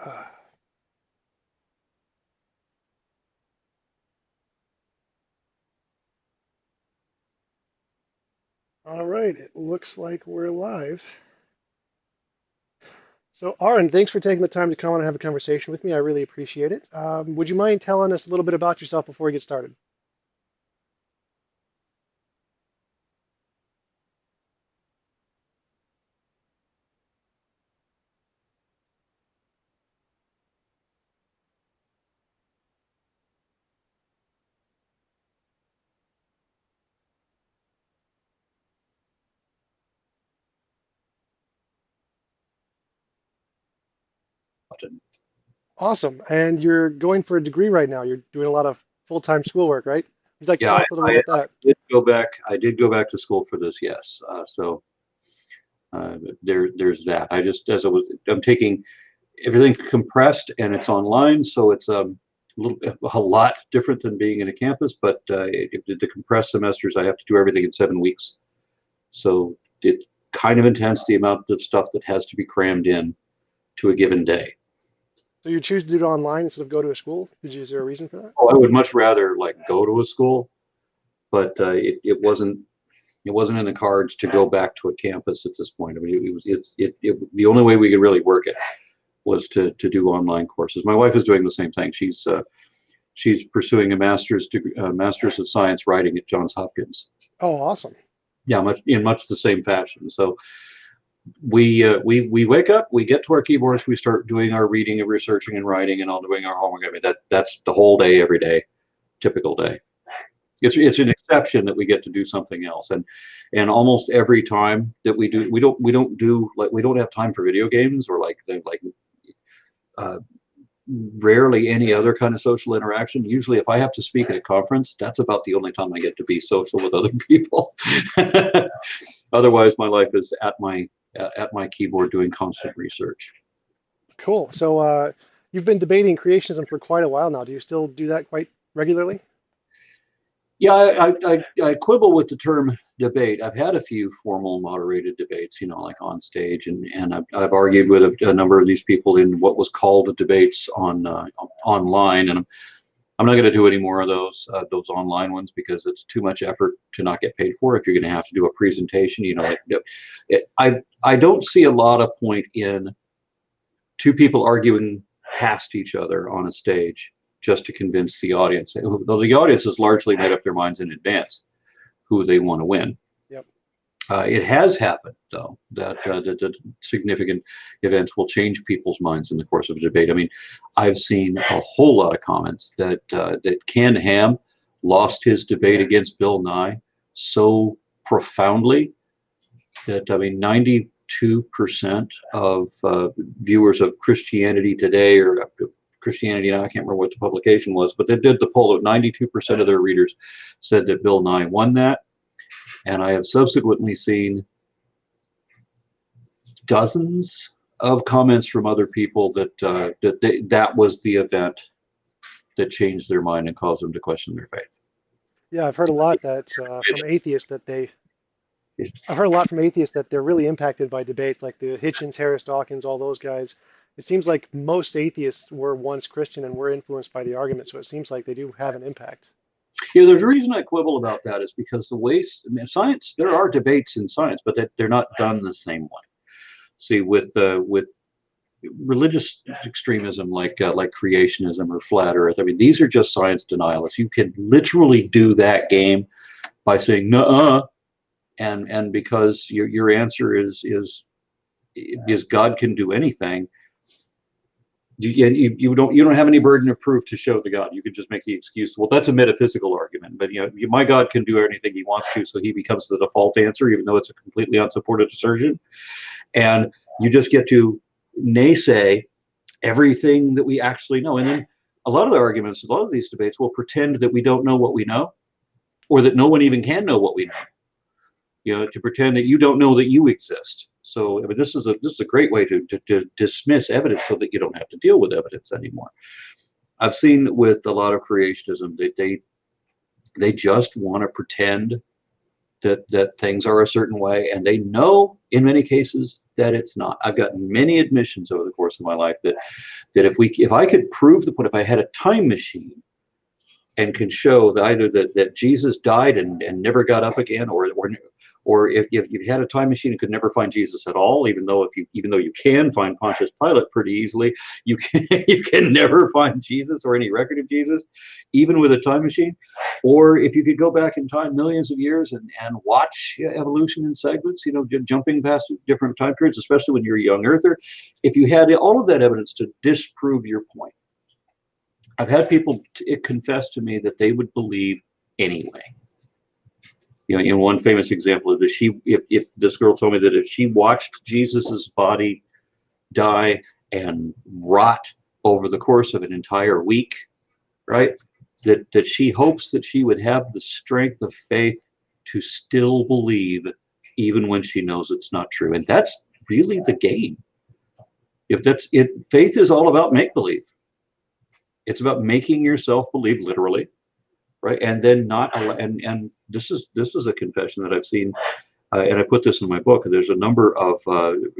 Uh, all right, it looks like we're live. So, Aron, thanks for taking the time to come on and have a conversation with me. I really appreciate it. Would you mind telling us a little bit about yourself before we get started? Awesome. And you're going for a degree right now. You're doing a lot of full-time schoolwork, right? Would you like to Yeah, tell us a little bit I about that? did go back. I did go back to school for this. Yes. There's that. I just as I was I'm taking everything compressed and it's online, so it's little a lot different than being in a campus. But the compressed semesters, I have to do everything in 7 weeks, so it kind of intense the amount of stuff that has to be crammed in to a given day. So you choose to do it online instead of go to a school? Is there a reason for that? Oh, I would much rather like go to a school, but it wasn't in the cards to go back to a campus at this point. I mean, the only way we could really work it was to do online courses. My wife is doing the same thing. She's pursuing a master's of science writing at Johns Hopkins. Oh, awesome. Yeah, much the same fashion. So we wake up, we get to our keyboards, we start doing our reading and researching and writing and all doing our homework. I mean that's the whole day, every day, typical day. It's an exception that we get to do something else, and almost every time that we don't do like we don't have time for video games or uh, rarely any other kind of social interaction. Usually, if I have to speak at a conference, that's about the only time I get to be social with other people. Otherwise, my life is at my keyboard doing constant research. Cool. So you've been debating creationism for quite a while now. Do you still do that quite regularly? Yeah, I quibble with the term debate. I've had a few formal moderated debates, like on stage, and I've argued with a number of these people in what was called debates online, and I'm not going to do any more of those online ones because it's too much effort to not get paid for. If you're going to have to do a presentation, I don't see a lot of point in two people arguing past each other on a stage just to convince the audience. Though the audience has largely made up their minds in advance who they want to win. Yep. It has happened, though, that significant events will change people's minds in the course of a debate. I mean, I've seen a whole lot of comments that Ken Ham lost his debate against Bill Nye so profoundly that, I mean, 92% of viewers of Christianity Today or Christianity Now, I can't remember what the publication was, but they did the poll of 92% of their readers said that Bill Nye won that. And I have subsequently seen dozens of comments from other people that was the event that changed their mind and caused them to question their faith. Yeah, I've heard a lot that I've heard a lot from atheists that they're really impacted by debates like the Hitchens, Harris Dawkins, all those guys. It seems like most atheists were once Christian and were influenced by the argument, so it seems like they do have an impact. Yeah, there's a reason I quibble about that is because the way science, there are debates in science, but they're not done the same way. See, with religious extremism like creationism or flat Earth, I mean, these are just science denialists. You can literally do that game by saying "nuh-uh," and because your answer is God can do anything. You don't have any burden of proof to show to God. You could just make the excuse. Well, that's a metaphysical argument, but my God can do anything He wants to, so He becomes the default answer, even though it's a completely unsupported assertion. And you just get to naysay everything that we actually know. And then a lot of the arguments, a lot of these debates will pretend that we don't know what we know, or that no one even can know what we know. To pretend that you don't know that you exist. So I mean, this is a great way to dismiss evidence so that you don't have to deal with evidence anymore. I've seen with a lot of creationism that they just want to pretend that things are a certain way, and they know in many cases that it's not. I've gotten many admissions over the course of my life that if I could prove the point, if I had a time machine and can show that either that Jesus died and never got up again, or if you had a time machine and could never find Jesus at all, even though you can find Pontius Pilate pretty easily, you can never find Jesus or any record of Jesus, even with a time machine. Or if you could go back in time millions of years and watch evolution in segments, jumping past different time periods, especially when you're a young earther, if you had all of that evidence to disprove your point, I've had people confess to me that they would believe anyway. In one famous example of this, if this girl told me that if she watched Jesus's body die and rot over the course of an entire week, right, that she hopes that she would have the strength of faith to still believe even when she knows it's not true. And that's really the game. Faith is all about make-believe. It's about making yourself believe literally, right? And then and this is a confession that I've seen, and I put this in my book. There's a number of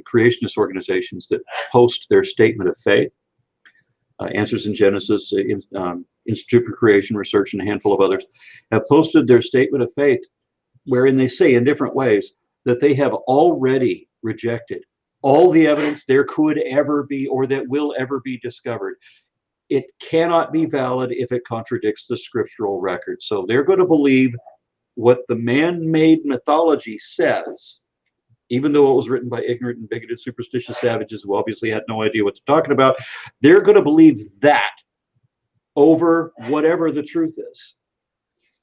creationist organizations that post their statement of faith. Answers in Genesis, Institute for Creation Research, and a handful of others have posted their statement of faith, wherein they say in different ways that they have already rejected all the evidence there could ever be or that will ever be discovered. It cannot be valid if it contradicts the scriptural record. So they're going to believe what the man-made mythology says, even though it was written by ignorant and bigoted, superstitious savages who obviously had no idea what they're talking about. They're going to believe that over whatever the truth is.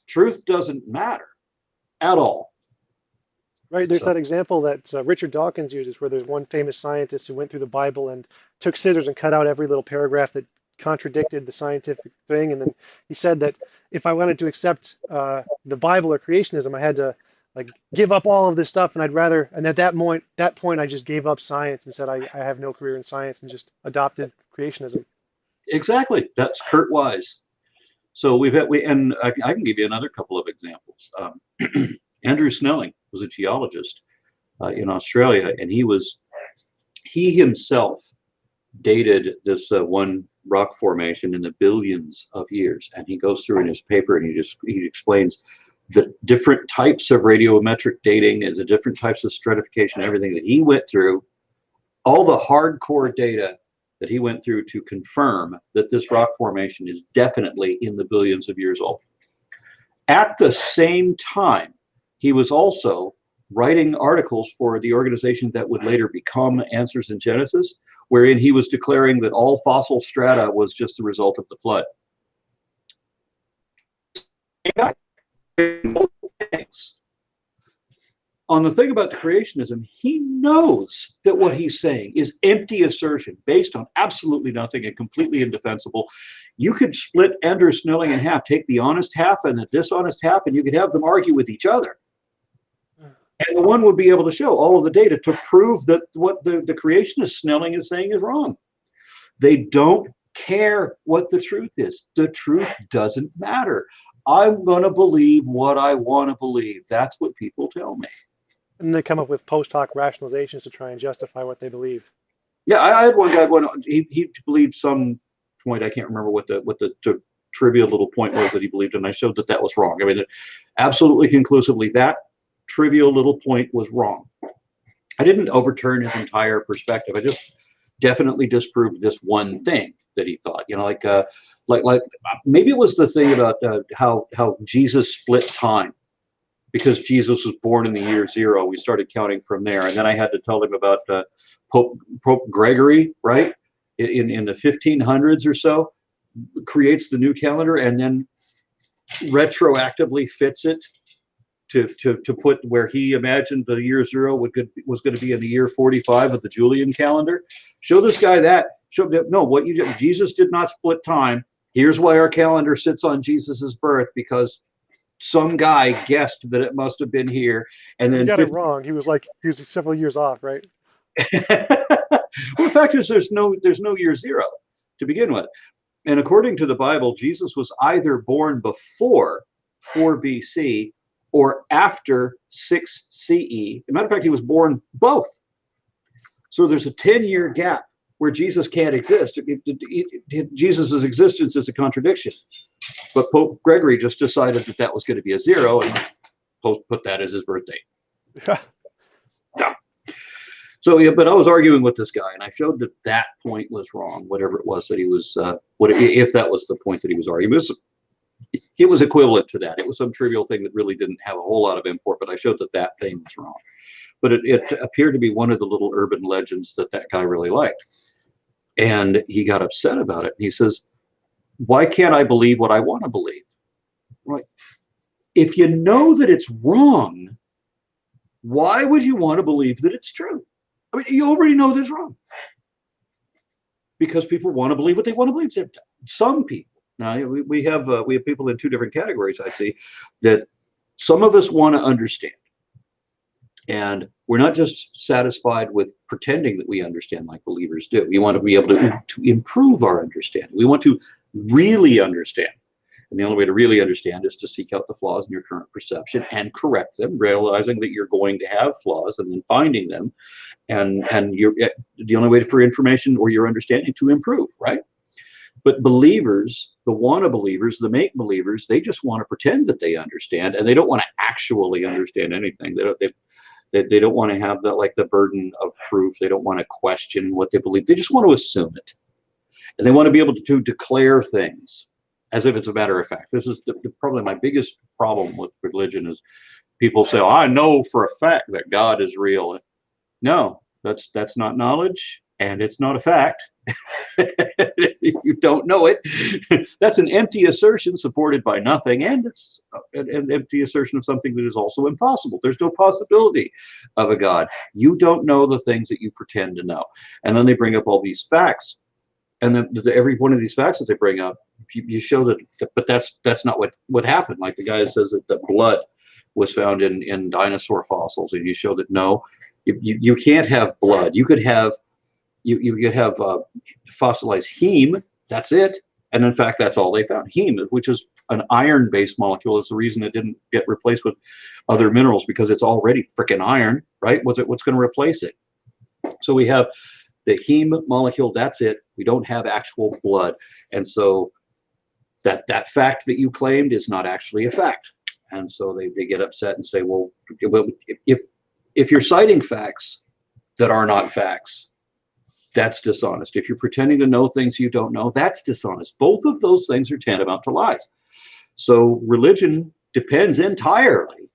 Truth doesn't matter at all. Right, there's that example that Richard Dawkins uses where there's one famous scientist who went through the Bible and took scissors and cut out every little paragraph that contradicted the scientific thing. And then he said that if I wanted to accept the Bible or creationism, I had to give up all of this stuff, and at that point I just gave up science and said I have no career in science and just adopted creationism. Exactly, that's Kurt Wise. So and I can give you another couple of examples. Andrew Snelling was a geologist in Australia, and he himself dated this one rock formation in the billions of years. And he goes through in his paper and he explains the different types of radiometric dating and the different types of stratification, everything that he went through, all the hardcore data that he went through to confirm that this rock formation is definitely in the billions of years old. At the same time, he was also writing articles for the organization that would later become Answers in Genesis, wherein he was declaring that all fossil strata was just the result of the flood. On the thing about the creationism, he knows that what he's saying is empty assertion based on absolutely nothing and completely indefensible. You could split Andrew Snelling in half, take the honest half and the dishonest half, and you could have them argue with each other. And the one would be able to show all of the data to prove that what the creationist Snelling is saying is wrong. They don't care what the truth is. The truth doesn't matter. I'm going to believe what I want to believe. That's what people tell me. And they come up with post hoc rationalizations to try and justify what they believe. Yeah, I had one guy. He believed some point. I can't remember what the trivial little point was that he believed, and I showed that was wrong. I mean, absolutely conclusively, that trivial little point was wrong. I didn't overturn his entire perspective. I just definitely disproved this one thing that he thought. Like maybe it was the thing about how Jesus split time. Because Jesus was born in the year 0, we started counting from there. And then I had to tell him about Pope Gregory, right? In the 1500s or so, creates the new calendar and then retroactively fits it to put where he imagined the year 0 was going to be in the year 45 of the Julian calendar. Show this guy that. Jesus did not split time. Here's why our calendar sits on Jesus's birth, because some guy guessed that it must have been here, and then he got it wrong. He was several years off, right? Well, the fact is, there's no year 0 to begin with, and according to the Bible, Jesus was either born before 4 BC or after 6 CE. As a matter of fact, he was born both. So there's a 10-year gap where Jesus can't exist. Jesus' existence is a contradiction. But Pope Gregory just decided that that was going to be a 0 and put that as his birthday. Yeah. So yeah, but I was arguing with this guy, and I showed that that point was wrong, whatever it was that he was, if that was the point that he was arguing. It was equivalent to that. It was some trivial thing that really didn't have a whole lot of import, but I showed that that thing was wrong. But it appeared to be one of the little urban legends that that guy really liked. And he got upset about it. He says, why can't I believe what I want to believe? Right. If you know that it's wrong, why would you want to believe that it's true? I mean, you already know that it's wrong. Because people want to believe what they want to believe. Some people. Now, we have people in two different categories, I see, that some of us want to understand. And we're not just satisfied with pretending that we understand like believers do. We want to be able to improve our understanding. We want to really understand. And the only way to really understand is to seek out the flaws in your current perception and correct them, realizing that you're going to have flaws and then finding them. And you're the only way for information or your understanding to improve, right? But believers, the wanna-believers, the make-believers, they just want to pretend that they understand, and they don't want to actually understand anything. They don't want to have the burden of proof. They don't want to question what they believe. They just want to assume it. And they want to be able to declare things as if it's a matter of fact. This is probably my biggest problem with religion is people say, oh, I know for a fact that God is real. No, that's not knowledge, and it's not a fact. You don't know it. That's an empty assertion supported by nothing, and it's an empty assertion of something that is also impossible. There's no possibility of a God. You don't know the things that you pretend to know. And then they bring up all these facts, and then every one of these facts that they bring up, you show that, but that's not what happened. Like the guy says that the blood was found in dinosaur fossils, and you show that no, you can't have blood. You could have fossilized heme, that's it. And in fact, that's all they found. Heme, which is an iron-based molecule, is the reason it didn't get replaced with other minerals, because it's already freaking iron, right? What's going to replace it? So we have the heme molecule, that's it. We don't have actual blood. And so that fact that you claimed is not actually a fact. And so they get upset and say, well, if you're citing facts that are not facts, that's dishonest. If you're pretending to know things you don't know, that's dishonest. Both of those things are tantamount to lies. So religion depends entirely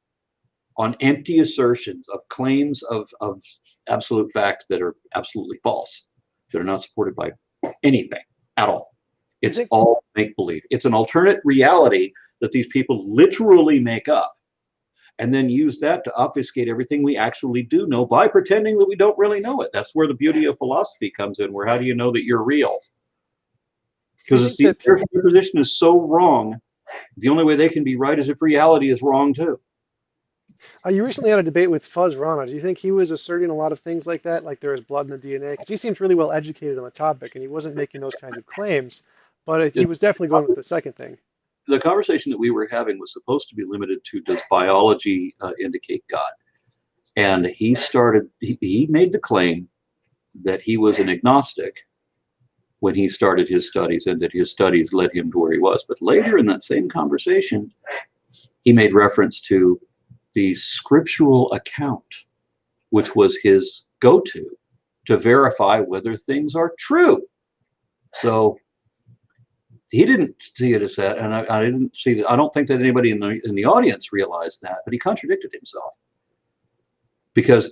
on empty assertions of claims of absolute facts that are absolutely false, that are not supported by anything at all. It's all make-believe. It's an alternate reality that these people literally make up, and then use that to obfuscate everything we actually do know by pretending that we don't really know it. That's where the beauty of philosophy comes in, where how do you know that you're real? Because their position is so wrong, the only way they can be right is if reality is wrong too. You recently had a debate with Fuzz Rana. Do you think he was asserting a lot of things like that, like there is blood in the DNA? Because he seems really well educated on the topic, and he wasn't making those kinds of claims, but he was definitely going with the second thing. The conversation that we were having was supposed to be limited to, does biology indicate God? And he made the claim that he was an agnostic when he started his studies, and that his studies led him to where he was. But later in that same conversation, he made reference to the scriptural account, which was his go-to to verify whether things are true. So he didn't see it as that, and I didn't see that. I don't think that anybody in the audience realized that, but he contradicted himself. Because,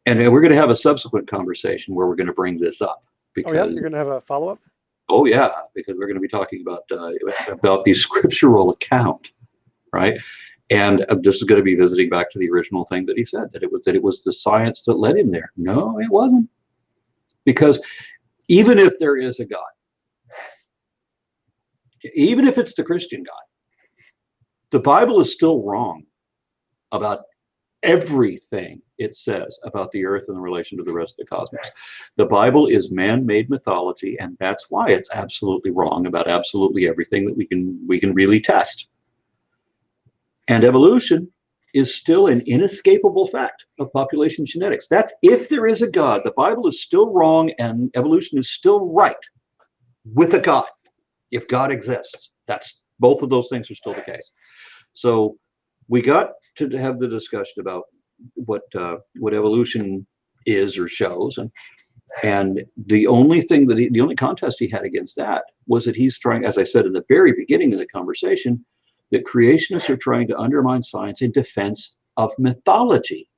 and we're going to have a subsequent conversation where we're going to bring this up. Because, oh yeah, you're going to have a follow-up? Oh yeah, because we're going to be talking about the scriptural account, right? And this is going to be visiting back to the original thing that he said, that it was the science that led him there. No, it wasn't. Because even if there is a God, even if it's the Christian God, the Bible is still wrong about everything it says about the earth in relation to the rest of the cosmos. The Bible is man-made mythology, and that's why it's absolutely wrong about absolutely everything that we can really test. And evolution is still an inescapable fact of population genetics. That's if there is a God. The Bible is still wrong and evolution is still right with a God. If God exists, that's both of those things are still the case. So we got to have the discussion about what evolution is or shows, and the only thing that the only contest he had against that was that he's trying, as I said in the very beginning of the conversation, that creationists are trying to undermine science in defense of mythology.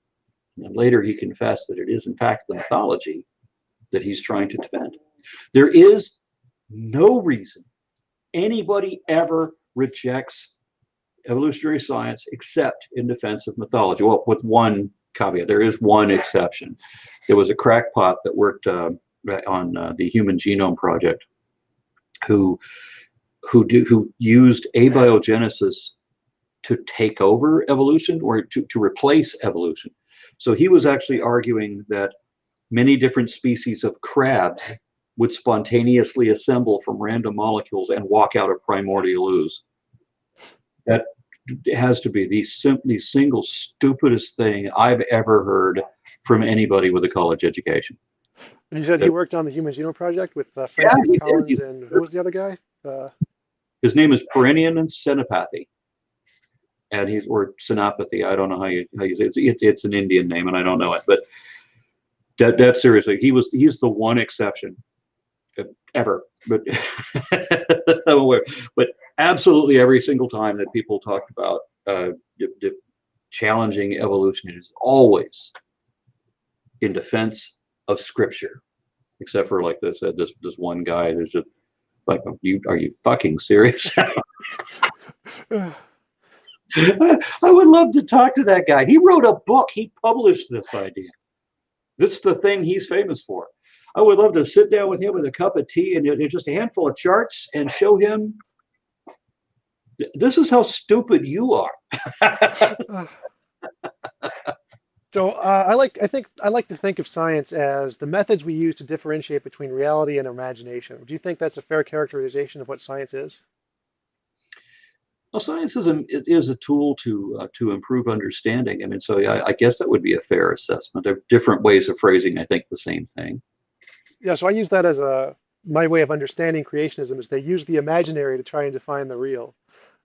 And later he confessed that it is in fact the mythology that he's trying to defend. There is no reason anybody ever rejects evolutionary science except in defense of mythology. Well, with one caveat, there is one exception. There was a crackpot that worked on the Human Genome Project who used abiogenesis to take over evolution or to replace evolution. So he was actually arguing that many different species of crabs would spontaneously assemble from random molecules and walk out of primordial ooze. That has to be the single stupidest thing I've ever heard from anybody with a college education. And you said he worked on the Human Genome Project with Francis Collins and who was the other guy? His name is Perennian Senapathy, and he's or Senapathy. I don't know how you say it. It's an Indian name, and I don't know it. But that seriously, he's the one exception ever. But I'm aware. But absolutely every single time that people talk about challenging evolution, it is always in defense of Scripture, except for like this one guy. There's just like, are you fucking serious? I would love to talk to that guy. He wrote a book. He published this idea. This is the thing he's famous for. I would love to sit down with him with a cup of tea and just a handful of charts and show him, this is how stupid you are. So I like to think of science as the methods we use to differentiate between reality and imagination. Do you think that's a fair characterization of what science is? Well, science is a tool to improve understanding. I mean, so I guess that would be a fair assessment. There are different ways of phrasing, I think, the same thing. Yeah, so I use that as my way of understanding creationism is they use the imaginary to try and define the real.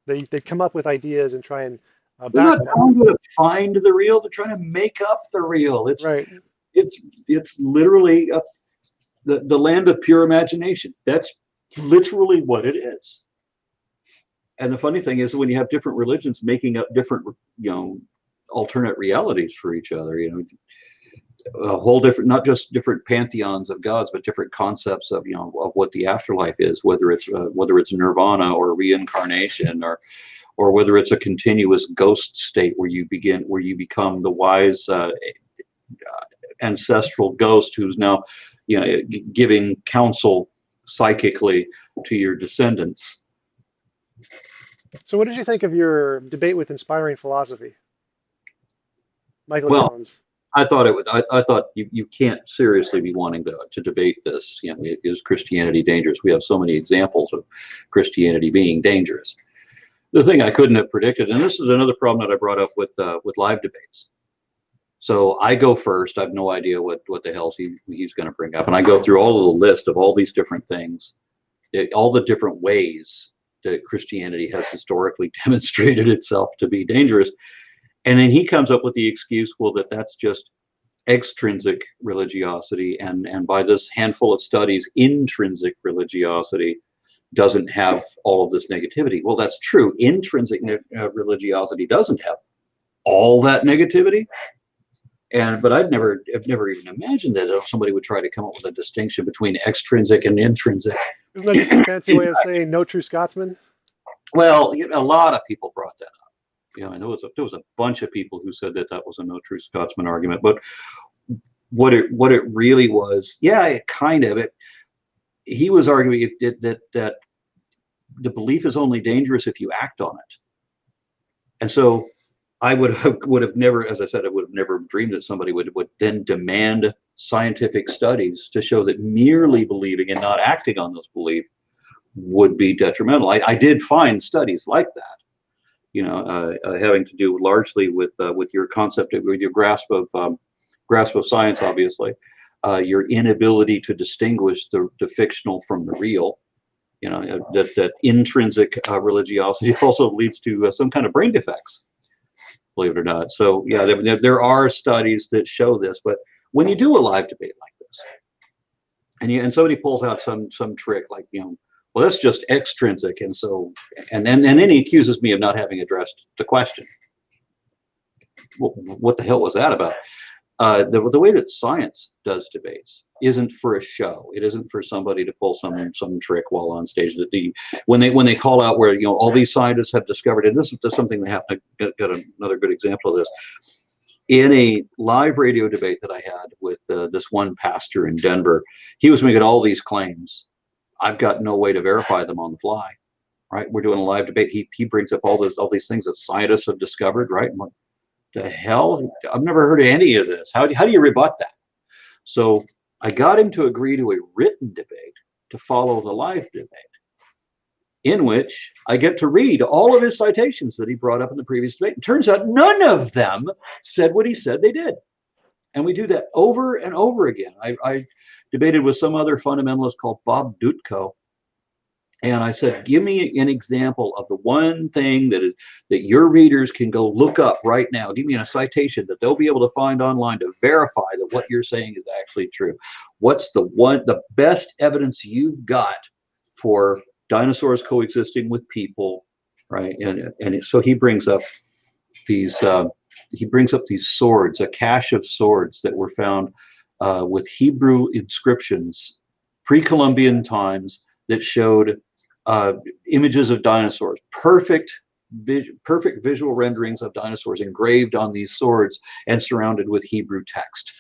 They come up with ideas and try and They're not trying to find the real. They're trying to make up the real. It's right. It's literally the land of pure imagination. That's literally what it is. And the funny thing is, when you have different religions making up different, alternate realities for each other, a whole different, not just different pantheons of gods, but different concepts of, of what the afterlife is, whether it's nirvana or reincarnation or whether it's a continuous ghost state where you become the wise ancestral ghost who's now, giving counsel psychically to your descendants. So what did you think of your debate with Inspiring Philosophy, Michael Jones? I thought you can't seriously be wanting to debate this. Is Christianity dangerous? We have so many examples of Christianity being dangerous. The thing I couldn't have predicted, and this is another problem that I brought up with live debates. So I go first. I have no idea what the hell he's going to bring up, and I go through all of the list of all these different things, all the different ways that Christianity has historically demonstrated itself to be dangerous. And then he comes up with the excuse, well, that's just extrinsic religiosity, and by this handful of studies, intrinsic religiosity doesn't have all of this negativity. Well, that's true. Intrinsic religiosity doesn't have all that negativity. But I've never even imagined that somebody would try to come up with a distinction between extrinsic and intrinsic. Isn't that just a fancy way of saying no true Scotsman? Well, a lot of people brought that up. I know there was a bunch of people who said that was a no true Scotsman argument. But what it really was, he was arguing that the belief is only dangerous if you act on it. And so I would have never, as I said, I would have never dreamed that somebody would then demand scientific studies to show that merely believing and not acting on those beliefs would be detrimental. I did find studies like that, having to do largely with your concept, with your grasp of science, obviously, your inability to distinguish the fictional from the real. That intrinsic religiosity also leads to some kind of brain defects, believe it or not. So yeah, there are studies that show this. But when you do a live debate like this, and somebody pulls out some trick like, well, that's just extrinsic, and then he accuses me of not having addressed the question. Well, what the hell was that about? The way that science does debates isn't for a show. It isn't for somebody to pull some trick while on stage. When they call out where all these scientists have discovered, and this is something that happened. Got another good example of this in a live radio debate that I had with this one pastor in Denver. He was making all these claims. I've got no way to verify them on the fly. Right? We're doing a live debate. He brings up all these things that scientists have discovered. Right? And what the hell? I've never heard of any of this. How do you rebut that? So I got him to agree to a written debate to follow the live debate, in which I get to read all of his citations that he brought up in the previous debate. It turns out none of them said what he said they did. And we do that over and over again. I debated with some other fundamentalist called Bob Dutko. And I said, give me an example of the one thing that your readers can go look up right now. Give me a citation that they'll be able to find online to verify that what you're saying is actually true. What's the best evidence you've got for dinosaurs coexisting with people, right? And so he brings up these swords, a cache of swords that were found with Hebrew inscriptions, pre-Columbian times, that showed images of dinosaurs, perfect visual renderings of dinosaurs engraved on these swords and surrounded with Hebrew text.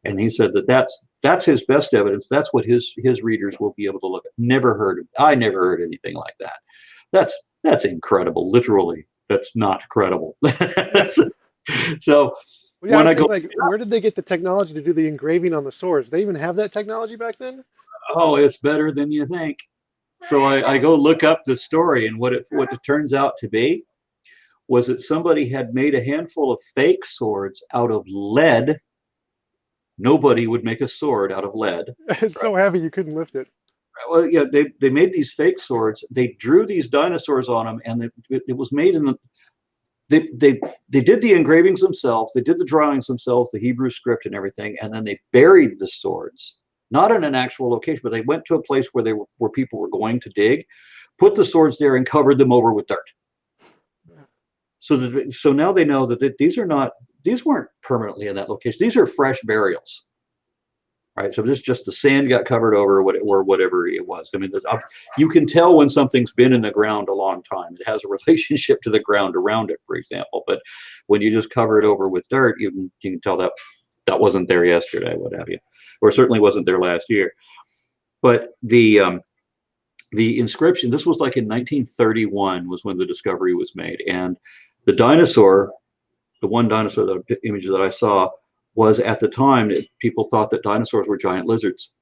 And he said that's his best evidence. That's what his readers will be able to look at. I never heard anything like that. That's incredible. Literally, that's not credible. So Well, yeah, when I I think, go, like, where did they get the technology to do the engraving on the swords? They even have that technology back then? oh, it's better than you think. So I go look up the story, and what it turns out to be was that somebody had made a handful of fake swords out of lead. Nobody would make a sword out of lead. It's so heavy you couldn't lift it. Well, yeah, they made these fake swords. They drew these dinosaurs on them, and it was made in the. They did the engravings themselves. They did the drawings themselves, the Hebrew script and everything, and then they buried the swords. Not in an actual location, but they went to a place where people were going to dig, put the swords there, and covered them over with dirt. So now they know that these weren't permanently in that location. These are fresh burials, right? So this just the sand got covered over or whatever it was. I mean, you can tell when something's been in the ground a long time. It has a relationship to the ground around it, for example. But when you just cover it over with dirt, you can tell that wasn't there yesterday, what have you. Or certainly wasn't there last year. But the inscription, this was like in 1931 was when the discovery was made. And the dinosaur, the one dinosaur, the image that I saw, was at the time that people thought that dinosaurs were giant lizards.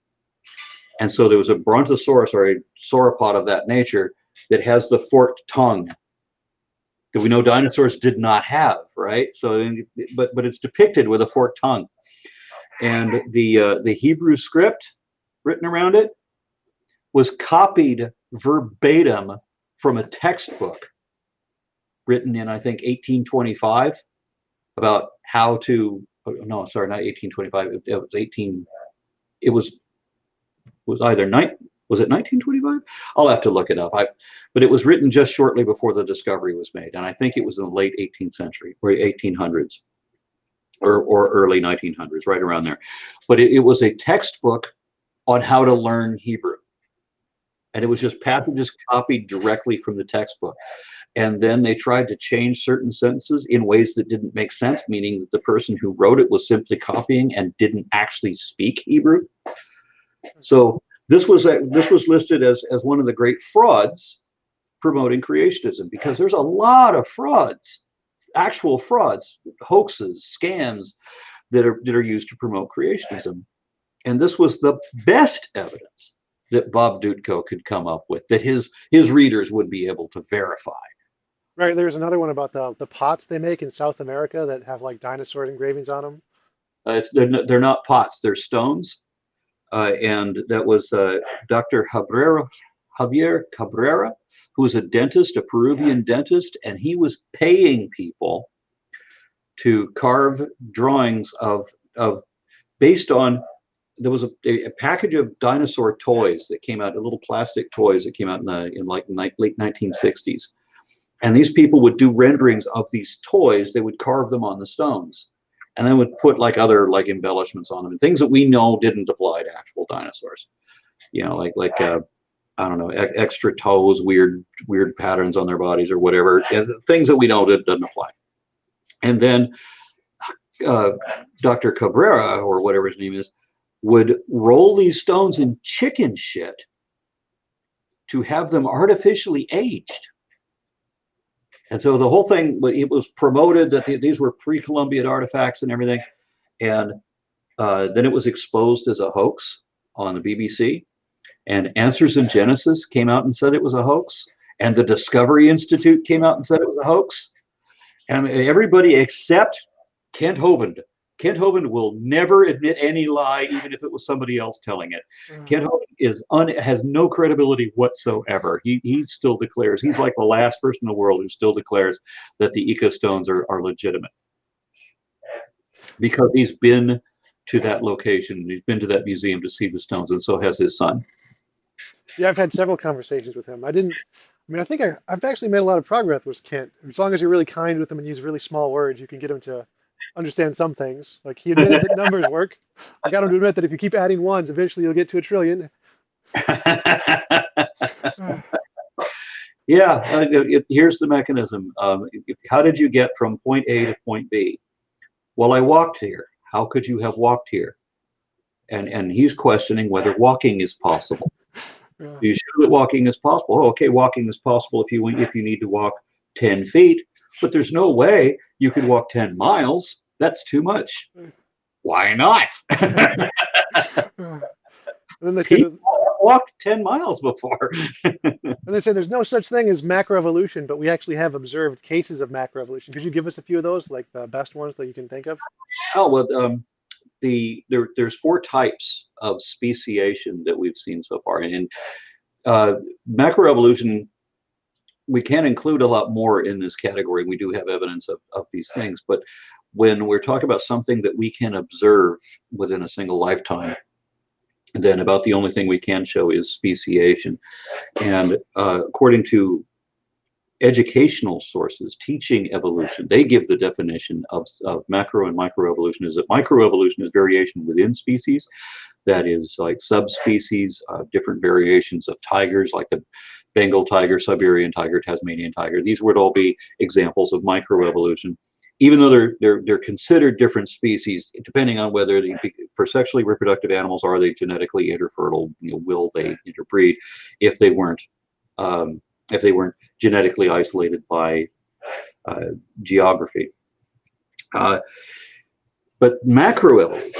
And so there was a brontosaurus or a sauropod of that nature that has the forked tongue that we know dinosaurs did not have, right? So, but it's depicted with a forked tongue. And the Hebrew script written around it was copied verbatim from a textbook written in, I think, 1825 about how to. No, sorry, not 1825. It was 18. It was either was it 1925? I'll have to look it up. But it was written just shortly before the discovery was made, and I think it was in the late 18th century or 1800s. Or early 1900s, right around there. But it was a textbook on how to learn Hebrew. And it was just passages copied directly from the textbook. And then they tried to change certain sentences in ways that didn't make sense, meaning that the person who wrote it was simply copying and didn't actually speak Hebrew. So this was listed as one of the great frauds promoting creationism, because there's a lot of frauds. Actual frauds, hoaxes, scams that are used to promote creationism. And this was the best evidence that Bob Dutko could come up with, that his readers would be able to verify. Right, there's another one about the pots they make in South America that have like dinosaur engravings on them. They're not pots, they're stones. And that was Dr. Javier Cabrera, who was a dentist, a Peruvian dentist, and he was paying people to carve drawings of based on, there was a package of dinosaur toys that came out, little plastic toys that came out in like late 1960s. And these people would do renderings of these toys. They would carve them on the stones, and then would put like other like embellishments on them and things that we know didn't apply to actual dinosaurs. You know, like I don't know, extra toes, weird patterns on their bodies or whatever. Things that we know that doesn't apply. And then Dr. Cabrera, or whatever his name is, would roll these stones in chicken shit to have them artificially aged. And so the whole thing, it was promoted that these were pre-Columbian artifacts and everything. And then it was exposed as a hoax on the BBC. And Answers in Genesis came out and said it was a hoax. And the Discovery Institute came out and said it was a hoax. And everybody except Kent Hovind. Kent Hovind will never admit any lie, even if it was somebody else telling it. Kent Hovind has no credibility whatsoever. He still declares, he's like the last person in the world who still declares that the ecostones are legitimate. Because he's been to that location, he's been to that museum to see the stones, and so has his son. Yeah, I've had several conversations with him. I mean, I think I've actually made a lot of progress with Kent. As long as you're really kind with him and use really small words, you can get him to understand some things. Like he admitted that numbers work. I got him to admit that if you keep adding ones, eventually you'll get to a trillion. Yeah, here's the mechanism. How did you get from point A to point B? Well, I walked here. How could you have walked here? And he's questioning whether walking is possible. Yeah. You show that walking is possible. Oh, okay, walking is possible if you need to walk 10 feet, but there's no way you could walk 10 miles. That's too much. Why not? And then they said, People walked 10 miles before. and they said there's no such thing as macroevolution, but we actually have observed cases of macroevolution. Could you give us a few of those, like the best ones that you can think of? Oh, well, there's 4 types of speciation that we've seen so far. And macroevolution, we can include a lot more in this category. We do have evidence of these things, but when we're talking about something that we can observe within a single lifetime, then about the only thing we can show is speciation. And according to educational sources teaching evolution, they give the definition of macro and microevolution is that microevolution is variation within species. That is like subspecies, different variations of tigers, like the Bengal tiger, Siberian tiger, Tasmanian tiger. These would all be examples of microevolution. Even though they're considered different species, depending on whether for sexually reproductive animals, are they genetically interfertile? Will they interbreed? If they weren't genetically isolated by geography. But macroevolution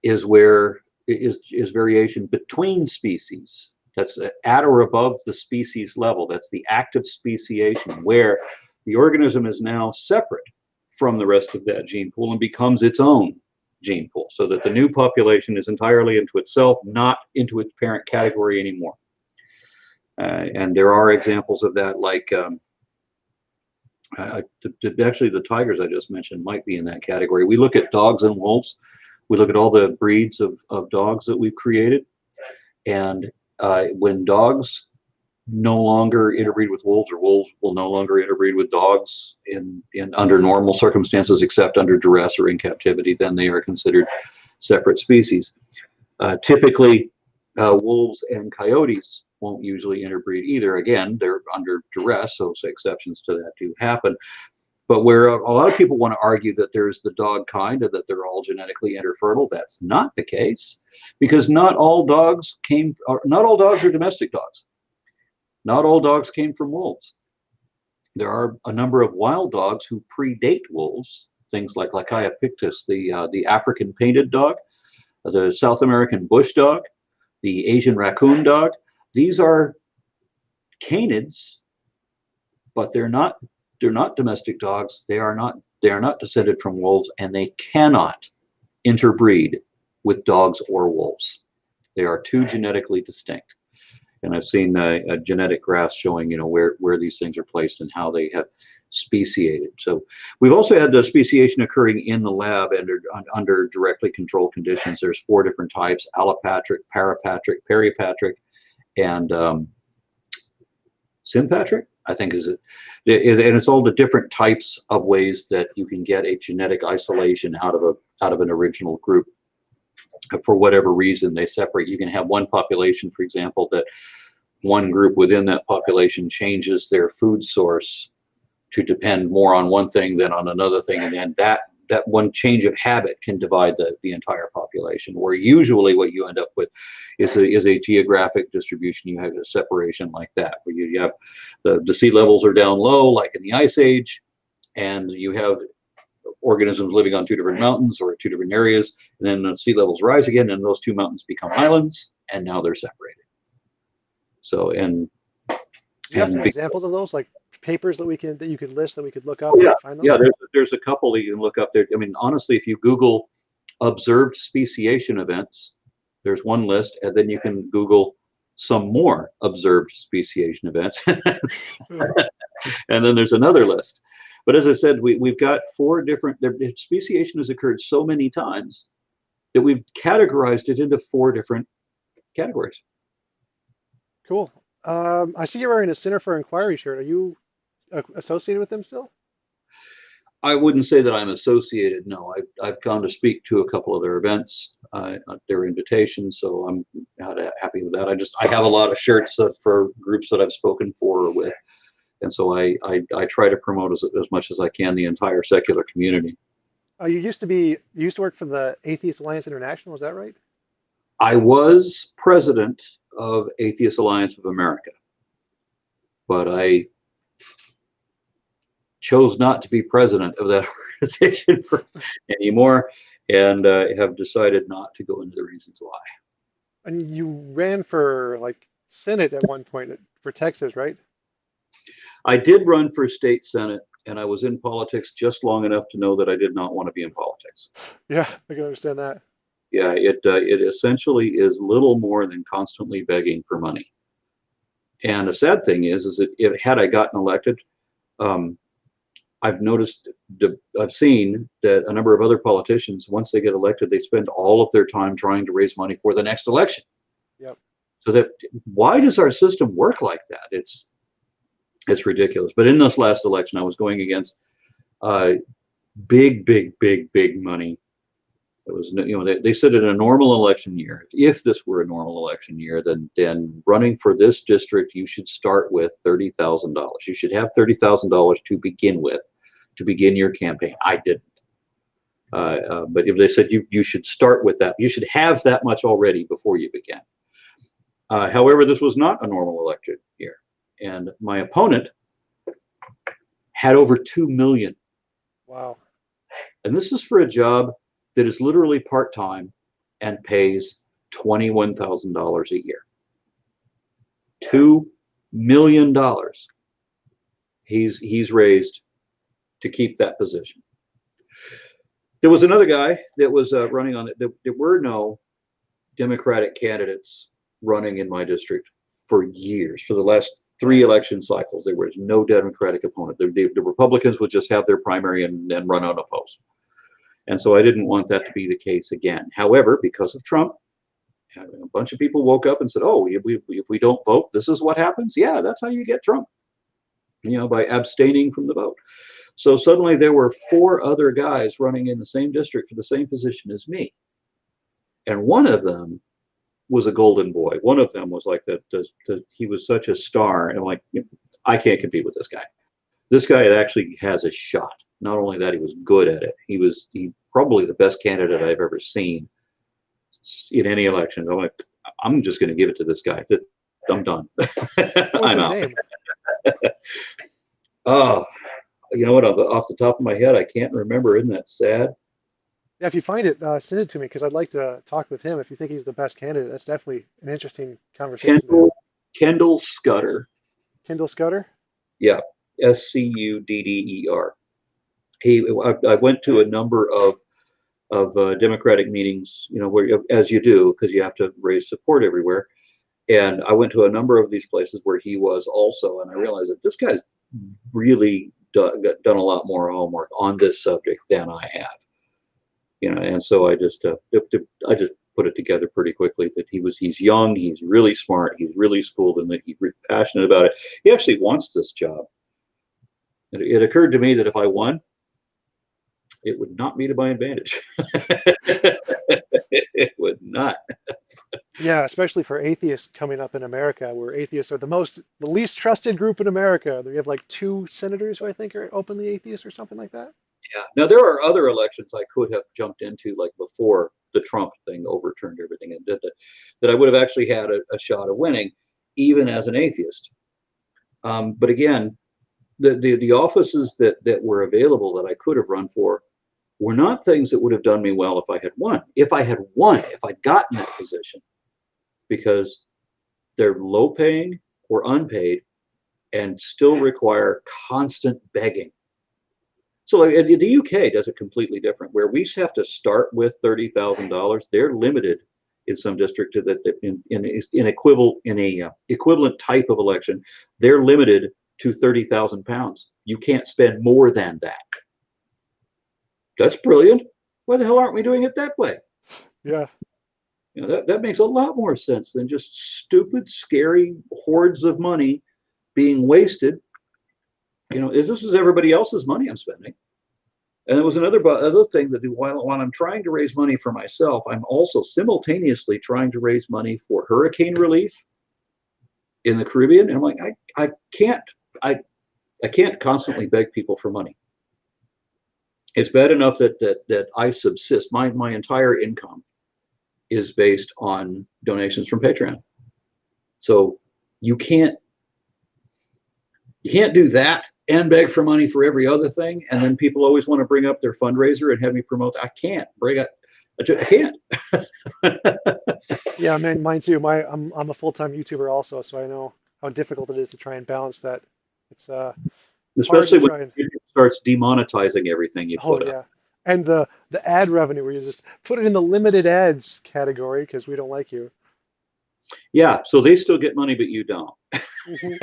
is where is variation between species. That's at or above the species level. That's the active speciation, where the organism is now separate from the rest of that gene pool and becomes its own gene pool, so that the new population is entirely into itself, not into its parent category anymore. And there are examples of that, like actually the tigers I just mentioned might be in that category. We look at dogs and wolves. We look at all the breeds of dogs that we've created, and when dogs no longer interbreed with wolves, or wolves will no longer interbreed with dogs in under normal circumstances, except under duress or in captivity, then they are considered separate species. Typically, wolves and coyotes won't usually interbreed either. Again, they're under duress, so exceptions to that do happen. But where a lot of people want to argue that there's the dog kind, or that they're all genetically interfertile, that's not the case, because not all dogs are domestic dogs. Not all dogs came from wolves. There are a number of wild dogs who predate wolves, things like Lacaia pictus, the African painted dog, the South American bush dog, the Asian raccoon dog. These are canids but they're not domestic dogs. They are not descended from wolves, and they cannot interbreed with dogs or wolves. They are two genetically distinct. And I've seen a genetic graphs showing, where these things are placed and how they have speciated. So we've also had the speciation occurring in the lab under directly controlled conditions. There's 4 different types: allopatric, parapatric, peripatric, and sympatric, I think is it. And it's all the different types of ways that you can get a genetic isolation out of an original group. For whatever reason, they separate. You can have one population, for example, that one group within that population changes their food source to depend more on one thing than on another thing, and then that one change of habit can divide the entire population, where usually what you end up with is a geographic distribution. You have a separation like that, where you have the sea levels are down low, like in the Ice Age, and you have organisms living on 2 different mountains or 2 different areas, and then the sea levels rise again, and those 2 mountains become islands, and now they're separated. So, Do you have some examples of those, like papers that you could list that we could look up yeah, and find those? yeah, there's a couple that you can look up there. I mean, honestly, if you Google observed speciation events, there's one list, and then you can Google some more observed speciation events, and then there's another list. But as I said, we've got 4 different. Speciation has occurred so many times that we've categorized it into 4 different categories. Cool. I see you're wearing a Center for Inquiry shirt. Are you associated with them still? I wouldn't say that I'm associated. No, I've gone to speak to a couple of their events, their invitations, so I'm happy with that. I have a lot of shirts for groups that I've spoken for or with, and so I try to promote as much as I can the entire secular community. You used to work for the Atheist Alliance International. Is that right? I was president of Atheist Alliance of America, but I chose not to be president of that organization anymore, and have decided not to go into the reasons why. And you ran for like Senate at one point for Texas, right? I did run for state senate, and I was in politics just long enough to know that I did not want to be in politics. Yeah, I can understand that. Yeah, it essentially is little more than constantly begging for money. And the sad thing is that had I gotten elected, I've seen that a number of other politicians, once they get elected, they spend all of their time trying to raise money for the next election. Yep. So why does our system work like that? It's ridiculous. But in this last election, I was going against big money. It was, they said in a normal election year, if this were a normal election year, then running for this district, you should start with $30,000. You should have $30,000 to begin with, to begin your campaign. I didn't. But if they said you should start with that, you should have that much already before you begin. However, this was not a normal election year, and my opponent had over 2 million. Wow. And this is for a job that is literally part-time and pays $21,000 a year. $2 million he's raised to keep that position. There was another guy that was running on it. There were no Democratic candidates running in my district for years. For the last 3 election cycles, there was no Democratic opponent. The Republicans would just have their primary and run unopposed. And so I didn't want that to be the case again. However, because of Trump, a bunch of people woke up and said, oh, if we don't vote, this is what happens. Yeah, that's how you get Trump, by abstaining from the vote. So suddenly there were 4 other guys running in the same district for the same position as me. And one of them was a golden boy. One of them was like that. He was such a star. And I'm like, I can't compete with this guy. This guy actually has a shot. Not only that, he was good at it. He probably the best candidate I've ever seen in any election. I'm like, I'm just going to give it to this guy. I'm done. What's his name? Oh, you know what? Off the top of my head, I can't remember. Isn't that sad? Yeah, if you find it, send it to me because I'd like to talk with him. If you think he's the best candidate, that's definitely an interesting conversation. Kendall Scudder. Kendall Scudder? Yeah. Scudder. I went to a number of Democratic meetings, where, as you do, because you have to raise support everywhere. And I went to a number of these places where he was also, and I realized that this guy's really done a lot more homework on this subject than I have. And so I just put it together pretty quickly that he's young, he's really smart, he's really schooled, and that he's really passionate about it. He actually wants this job. It occurred to me that if I won, it would not be to my advantage. It would not. Yeah, especially for atheists coming up in America, where atheists are the least trusted group in America. We have like 2 senators who I think are openly atheists or something like that. Yeah. Now there are other elections I could have jumped into, like before the Trump thing overturned everything and did that I would have actually had a shot of winning, even as an atheist. But again, the offices that were available that I could have run for were not things that would have done me well if I had won. If I'd gotten that position, because they're low paying or unpaid and still require constant begging. So like, the UK does it completely different, where we have to start with $30,000. They're limited in some district to that in equivalent type of election. They're limited to £30,000. You can't spend more than that. That's brilliant. Why the hell aren't we doing it that way? Yeah. That makes a lot more sense than just stupid, scary hordes of money being wasted. This is everybody else's money I'm spending. And there was other thing that while I'm trying to raise money for myself, I'm also simultaneously trying to raise money for hurricane relief in the Caribbean. And I'm like, I can't constantly beg people for money. It's bad enough that I subsist. My entire income is based on donations from Patreon. So you can't do that and beg for money for every other thing. And then people always want to bring up their fundraiser and have me promote. I can't I can't. Yeah, man, mine too. I'm a full-time YouTuber also, so I know how difficult it is to try and balance that. It's hard Especially to when try and. it starts demonetizing everything you Oh put up. yeah, and the ad revenue where you just put it in the limited ads category because we don't like you. Yeah, so they still get money, but you don't. Hmm.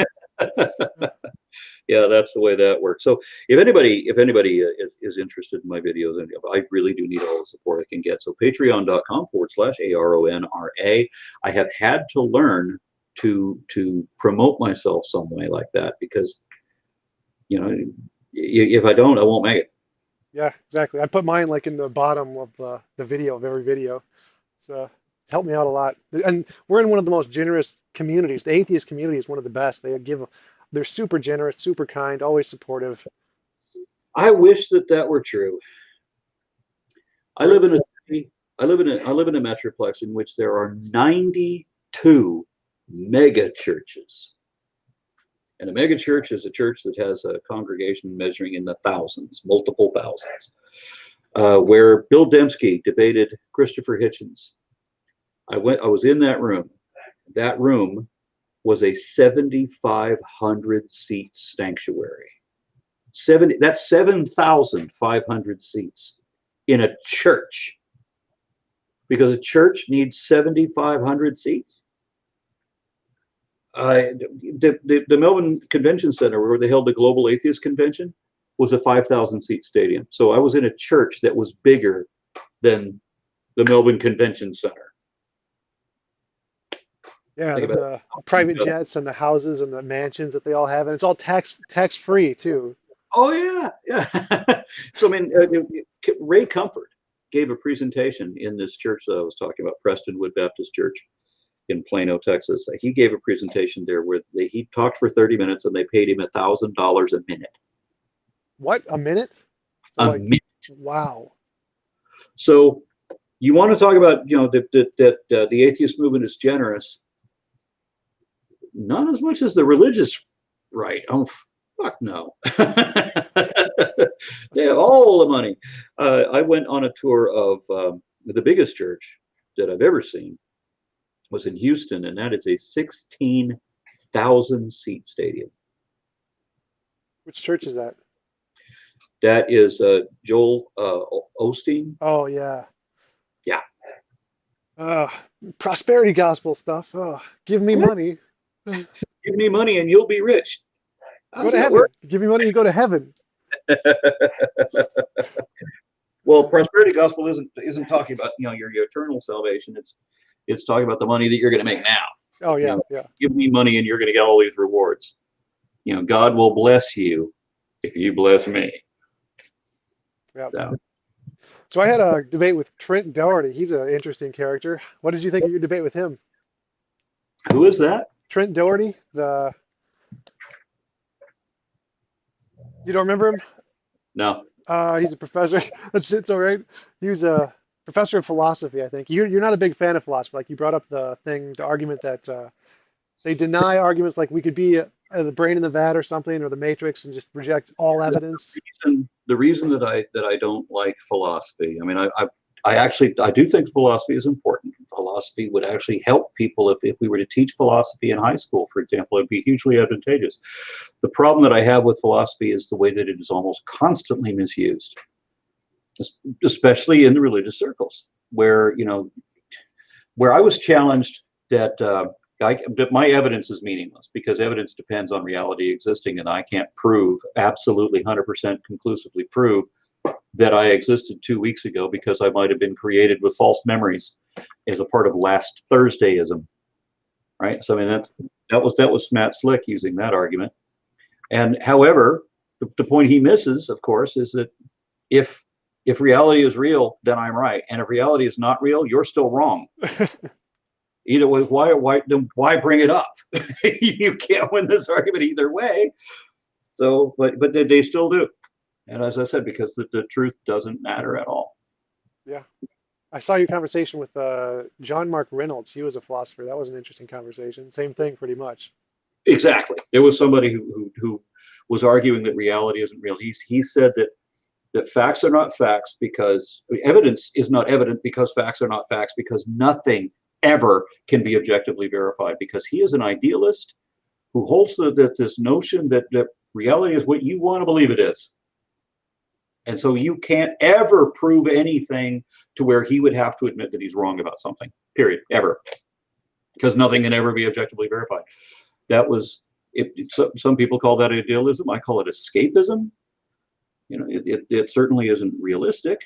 Yeah, that's the way that works. So if anybody is interested in my videos, and I really do need all the support I can get. So patreon.com/ARONRA. I have had to learn to promote myself some way like that, because if I don't, I won't make it. Yeah, exactly. I put mine like in the bottom of the video of every video. So it's helped me out a lot. And we're in one of the most generous communities. The atheist community is one of the best. They're super generous, super kind, always supportive. I wish that were true. I We're, live in a city. I live in a metroplex in which there are 92 mega churches. And a mega church is a church that has a congregation measuring in the thousands, multiple thousands, where Bill Dembski debated Christopher Hitchens. I was in that room. That room was a 7,500 seat sanctuary. That's 7,500 seats in a church, because a church needs 7,500 seats. The Melbourne Convention Center, where they held the Global Atheist Convention, was a 5,000 seat stadium. So I was in a church that was bigger than the Melbourne Convention Center. yeah, the private jets and the houses and the mansions that they all have, and it's all tax free too. Oh yeah, yeah. So I mean, Ray Comfort gave a presentation in this church that I was talking about, Prestonwood Baptist Church in Plano, Texas. He gave a presentation there where he talked for 30 minutes and they paid him $1,000 a minute. What, a minute? So A like, minute. wow. So you want to talk about that the atheist movement is generous? Not as much as the religious right. Oh fuck no. They have all the money. I went on a tour of the biggest church that I've ever seen. Was in Houston, and that is a 16,000 seat stadium. Which church is that? That is Joel Osteen. Oh yeah. Yeah. Uh, prosperity gospel stuff. Give me What? money. Give me money and you'll be rich. How Go does to that work? heaven. Give me money, you go to heaven. Well, prosperity gospel isn't talking about your eternal salvation. It's talking about the money that you're going to make now. Oh You yeah, know, yeah, give me money and you're going to get all these rewards. God will bless you if you bless me. yeah. So, So I had a debate with Trent Doherty. He's an interesting character. What did you think of your debate with him? who is that? Trent Doherty, you don't remember him? No. He's a professor. It's all right. He was a professor of philosophy, I think. You're not a big fan of philosophy. Like you brought up the argument that they deny arguments like we could be the brain in the vat or something, or the Matrix, and just reject all evidence. The reason that I don't like philosophy, I mean, I do think philosophy is important. Philosophy would actually help people if we were to teach philosophy in high school, for example. It'd be hugely advantageous. The problem that I have with philosophy is the way that it is almost constantly misused, especially in the religious circles, where I was challenged that that my evidence is meaningless because evidence depends on reality existing, and I can't prove absolutely 100% conclusively prove that I existed 2 weeks ago because I might have been created with false memories as a part of last Thursdayism, right? So I mean that was Matt Slick using that argument. And however, the point he misses, of course, is that if reality is real, then I'm right, and if reality is not real, you're still wrong. Either way, why bring it up? You can't win this argument either way. So, but they still do. And as I said, because the truth doesn't matter at all. Yeah. I saw your conversation with John Mark Reynolds. He was a philosopher. That was an interesting conversation. Same thing, pretty much. Exactly. There was somebody who was arguing that reality isn't real. He said that facts are not facts because evidence is not evident because facts are not facts because nothing ever can be objectively verified, because he is an idealist who holds this notion that reality is what you want to believe it is. And so you can't ever prove anything to where he would have to admit that he's wrong about something, period, ever, because nothing can ever be objectively verified. That was, some people call that idealism. I call it escapism. It certainly isn't realistic.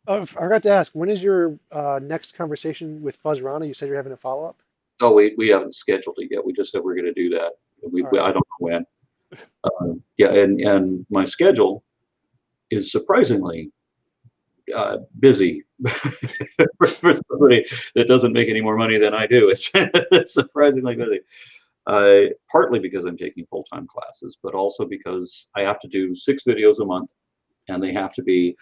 Oh, I forgot to ask, when is your next conversation with Fuzz Rana? You said you're having a follow-up? Oh, we haven't scheduled it yet. We just said we're going to do that. All right. I don't know when. Yeah, and my schedule is surprisingly busy for somebody that doesn't make any more money than I do. It's surprisingly busy. Partly because I'm taking full-time classes, but also because I have to do 6 videos a month, and they have to be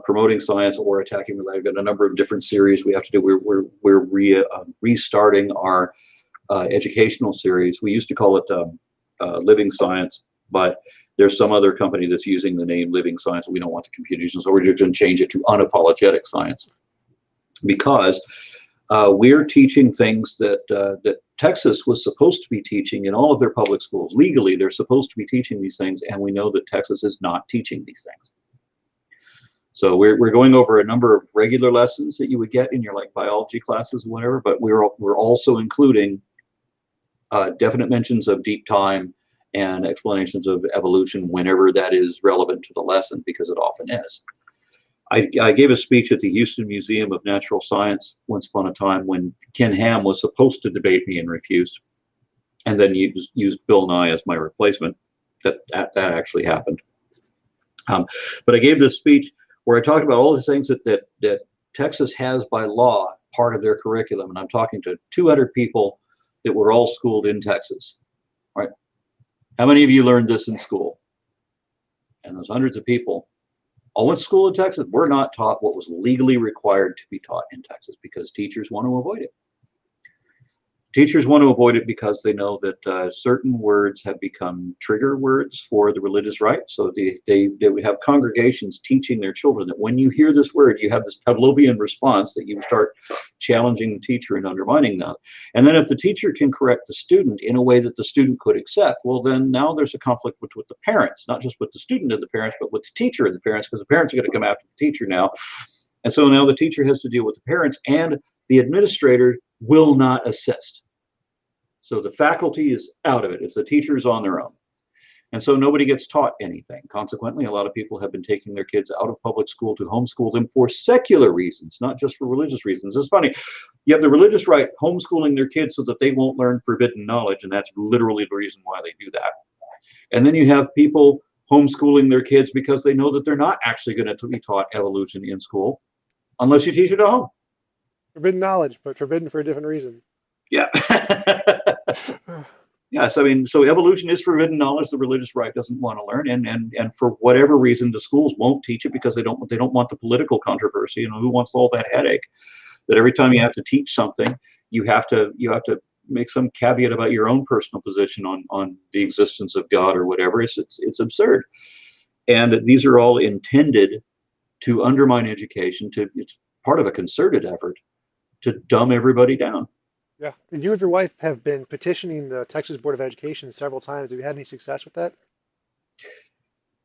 promoting science or attacking. I've got a number of different series we have to do. We're restarting our educational series. We used to call it Living Science, but there's some other company that's using the name Living Science. We don't want the confusion, so we're just going to change it to Unapologetic Science, because we're teaching things that Texas was supposed to be teaching in all of their public schools. Legally, they're supposed to be teaching these things, and we know that Texas is not teaching these things. So we're going over a number of regular lessons that you would get in your biology classes or whatever, but we're also including definite mentions of deep time and explanations of evolution whenever that is relevant to the lesson, because it often is. I gave a speech at the Houston Museum of Natural Science once upon a time when Ken Ham was supposed to debate me and refused, and then used Bill Nye as my replacement. That actually happened. But I gave this speech where I talked about all the things that Texas has by law part of their curriculum, and I'm talking to 200 people that were all schooled in Texas. Right? How many of you learned this in school? And those hundreds of people all went to school in Texas. We're not taught what was legally required to be taught in Texas because teachers want to avoid it. Teachers want to avoid it because they know that certain words have become trigger words for the religious right. So they would have congregations teaching their children that when you hear this word, you have this Pavlovian response that you start challenging the teacher and undermining that. And then if the teacher can correct the student in a way that the student could accept, well, then now there's a conflict with the parents, not just with the student and the parents, but with the teacher and the parents, because the parents are going to come after the teacher now. And so now the teacher has to deal with the parents, and the administrator will not assist. So the faculty is out of it. It's the teachers on their own. And so nobody gets taught anything. Consequently, a lot of people have been taking their kids out of public school to homeschool them for secular reasons, not just for religious reasons. It's funny. You have the religious right homeschooling their kids so that they won't learn forbidden knowledge, and that's literally the reason why they do that. And then you have people homeschooling their kids because they know that they're not actually going to be taught evolution in school unless you teach it at home. Forbidden knowledge, but forbidden for a different reason. Yeah. Yes, I mean, so evolution is forbidden knowledge the religious right doesn't want to learn, and for whatever reason the schools won't teach it because they don't want the political controversy. You know, who wants all that headache? That every time you have to teach something, you have to make some caveat about your own personal position on the existence of God or whatever. It's absurd, and these are all intended to undermine education. It's part of a concerted effort to dumb everybody down. Yeah. And you and your wife have been petitioning the Texas Board of Education several times. Have you had any success with that?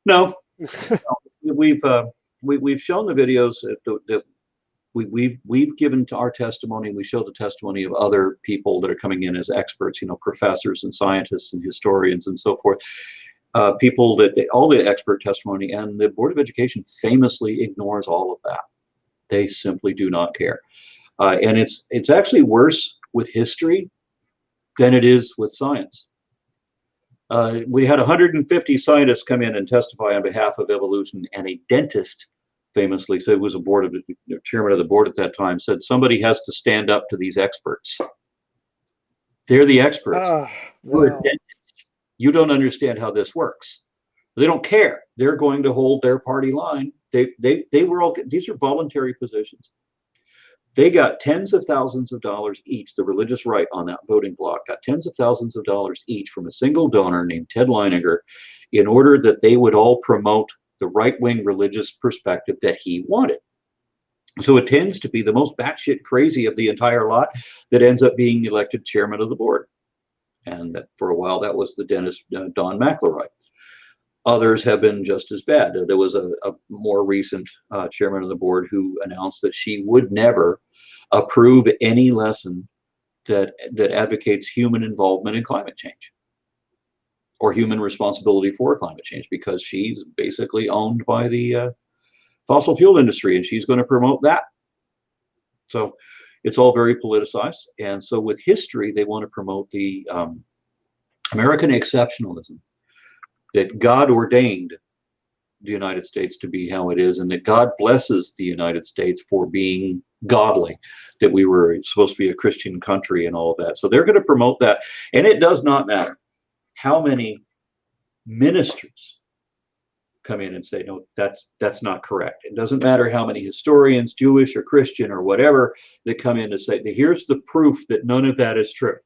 No, we've shown the videos that we've given to our testimony. We show the testimony of other people that are coming in as experts, you know, professors and scientists and historians and so forth. People all the expert testimony, and the Board of Education famously ignores all of that. They simply do not care, and it's actually worse with history than it is with science. We had 150 scientists come in and testify on behalf of evolution, and a dentist famously said, was the chairman of the board at that time, said somebody has to stand up to these experts. They're the experts. You're a dentist. You don't understand how this works. They don't care. They're going to hold their party line. These are voluntary positions. They got tens of thousands of dollars each. The religious right on that voting block got tens of thousands of dollars each from a single donor named Ted Leininger in order that they would all promote the right-wing religious perspective that he wanted. So it tends to be the most batshit crazy of the entire lot that ends up being elected chairman of the board. And for a while, that was the dentist, Don McElroy. Others have been just as bad. There was a more recent chairman of the board who announced that she would never approve any lesson that advocates human involvement in climate change or human responsibility for climate change, because she's basically owned by the fossil fuel industry, and she's going to promote that. So it's all very politicized. And so with history, they want to promote the American exceptionalism, that God ordained the United States to be how it is, and that God blesses the United States for being godly, that we were supposed to be a Christian country and all of that. So they're going to promote that. And it does not matter how many ministers come in and say, no, that's not correct. It doesn't matter how many historians, Jewish or Christian or whatever, that come in to say, here's the proof that none of that is true.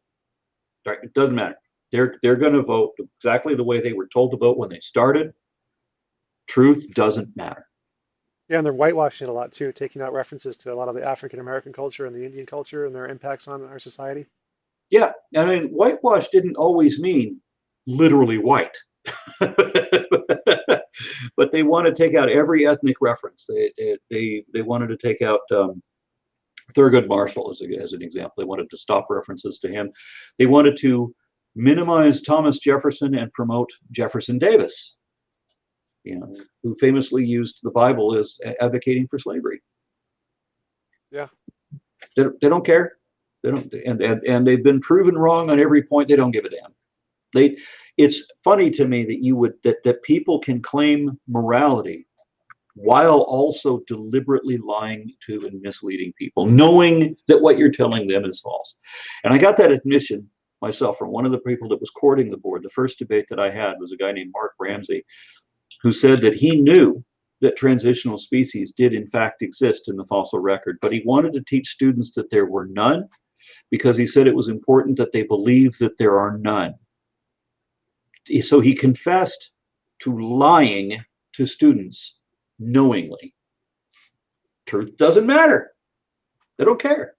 Right? It doesn't matter. They're going to vote exactly the way they were told to vote when they started. Truth doesn't matter. Yeah, and they're whitewashing it a lot too, taking out references to a lot of the African American culture and the Indian culture and their impacts on our society. Yeah, I mean, whitewash didn't always mean literally white. But they want to take out every ethnic reference. They wanted to take out Thurgood Marshall as an example. They wanted to stop references to him. They wanted to minimize Thomas Jefferson and promote Jefferson Davis, you know, who famously used the Bible as advocating for slavery. Yeah, they don't care. They don't, and they've been proven wrong on every point. They don't give a damn. It's funny to me that people can claim morality while also deliberately lying to and misleading people, knowing that what you're telling them is false. And I got that admission myself from one of the people that was courting the board. The first debate that I had was a guy named Mark Ramsey, who said that he knew that transitional species did in fact exist in the fossil record, but he wanted to teach students that there were none, because he said it was important that they believe that there are none. So he confessed to lying to students knowingly. Truth doesn't matter. They don't care.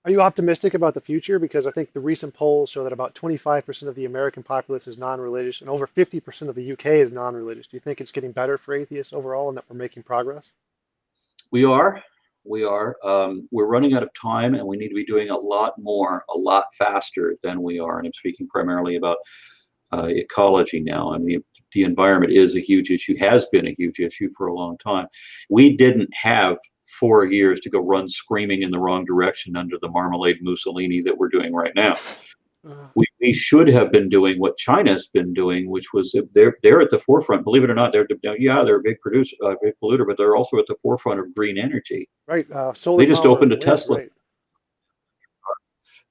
Are you optimistic about the future? Because I think the recent polls show that about 25% of the American populace is non-religious and over 50% of the UK is non-religious. Do you think it's getting better for atheists overall and that we're making progress? We are. We are. We're running out of time, and we need to be doing a lot more, a lot faster than we are. And I'm speaking primarily about ecology now. I mean, the environment is a huge issue, has been a huge issue for a long time. We didn't have 4 years to go run screaming in the wrong direction under the marmalade Mussolini that we're doing right now. We should have been doing what China's been doing, which was they're at the forefront. Believe it or not, they're a big producer, big polluter, but they're also at the forefront of green energy. Right, solar They just power opened and a wind, Tesla.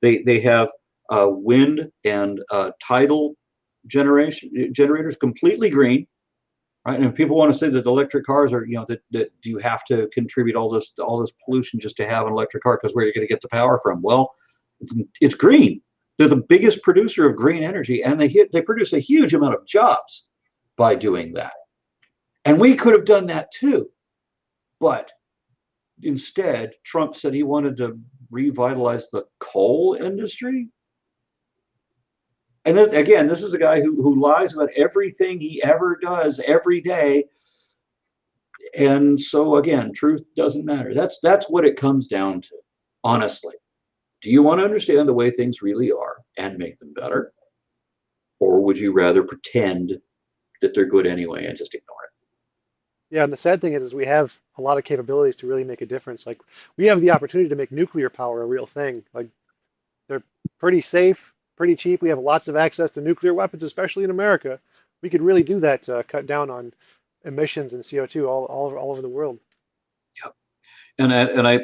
right. They have wind and tidal generators completely green. Right, and if people want to say that electric cars are, that you have to contribute all this pollution just to have an electric car because where are you going to get the power from? Well, it's green. They're the biggest producer of green energy, and they produce a huge amount of jobs by doing that. And we could have done that too, but instead, Trump said he wanted to revitalize the coal industry. And then, again, this is a guy who lies about everything he ever does every day. And so, again, truth doesn't matter. That's what it comes down to, honestly. Do you want to understand the way things really are and make them better? Or would you rather pretend that they're good anyway and just ignore it? Yeah, and the sad thing is we have a lot of capabilities to really make a difference. Like we have the opportunity to make nuclear power a real thing. Like they're pretty safe, pretty cheap. We have lots of access to nuclear weapons, especially in America. We could really do that to cut down on emissions and CO2 all over the world. Yeah.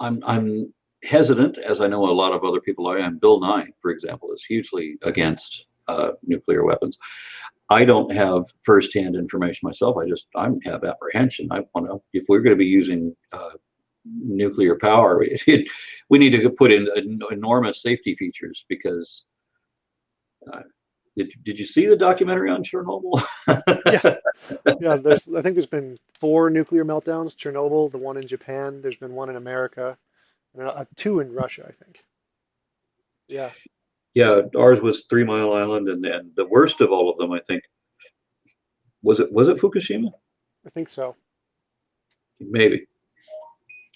I'm hesitant, as I know a lot of other people are, and Bill Nye, for example, is hugely against nuclear weapons. I don't have firsthand information myself. I have apprehension. I want to, if we're going to be using nuclear power, we need to put in enormous safety features because did you see the documentary on Chernobyl? Yeah, yeah. I think there's been 4 nuclear meltdowns. Chernobyl, the one in Japan. There's been one in America, and 2 in Russia, I think. Yeah, Yeah, ours was 3 Mile Island, and the worst of all of them, I think, was it Fukushima? I think so. Maybe.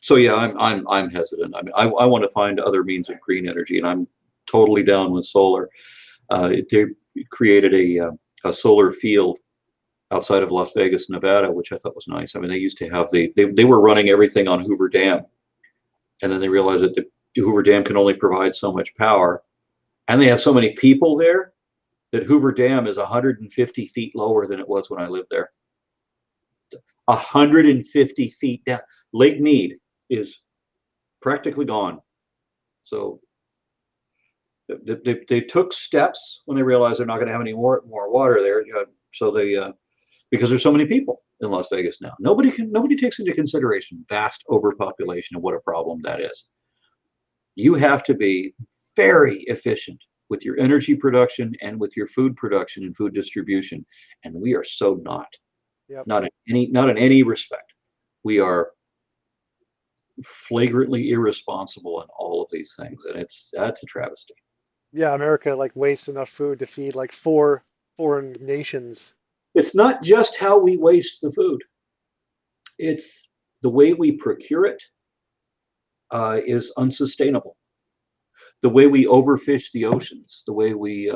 So yeah, I'm hesitant. I mean, I want to find other means of green energy, and I'm totally down with solar. They created a solar field outside of Las Vegas, Nevada, which I thought was nice. I mean, they used to have they were running everything on Hoover Dam, and then they realized that the Hoover Dam can only provide so much power, and they have so many people there that Hoover Dam is 150 feet lower than it was when I lived there. 150 feet down. Lake Mead is practically gone. So they took steps when they realized they're not going to have any more water there. So they because there's so many people in Las Vegas now. Nobody takes into consideration vast overpopulation and what a problem that is. You have to be very efficient with your energy production and with your food production and food distribution, and we are so not. Yep. Not in any respect. We are flagrantly irresponsible in all of these things, and that's a travesty. Yeah, America like wastes enough food to feed like 4 foreign nations. It's not just how we waste the food; it's the way we procure it is unsustainable. The way we overfish the oceans, the way we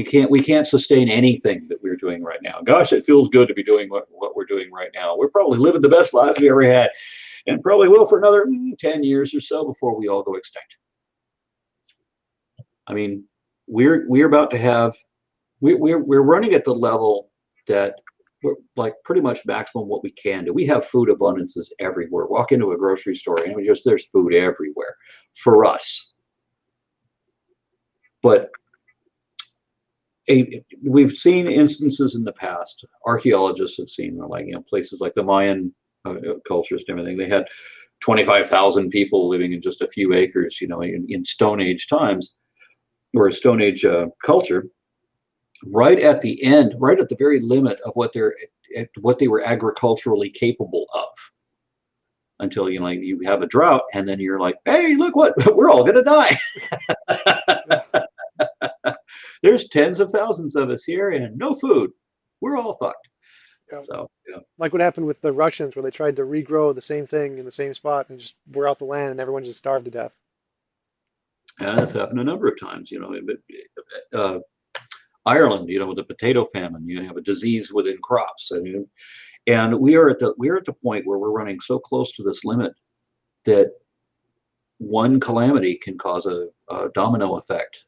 can't sustain anything that we're doing right now. Gosh, it feels good to be doing what we're doing right now. We're probably living the best lives we ever had, and probably will for another 10 years or so before we all go extinct. I mean, we're about to have we're running at the level that we're like pretty much maximum what we can do. We have food abundances everywhere. Walk into a grocery store and there's food everywhere for us. But we've seen instances in the past. Archaeologists have seen, like places like the Mayan cultures and everything. They had 25,000 people living in just a few acres, in Stone Age times, or a Stone Age culture, right at the end, right at the very limit of what they were agriculturally capable of, until you have a drought, and then you're like, hey, look what, we're all gonna die. Yeah. There's tens of thousands of us here and no food. We're all fucked. Yeah. So yeah. Like what happened with the Russians, where they tried to regrow the same thing in the same spot and just wore out the land, and everyone just starved to death. And that's happened a number of times, but Ireland, with the potato famine, you have a disease within crops. And we are at the point where we're running so close to this limit that one calamity can cause a domino effect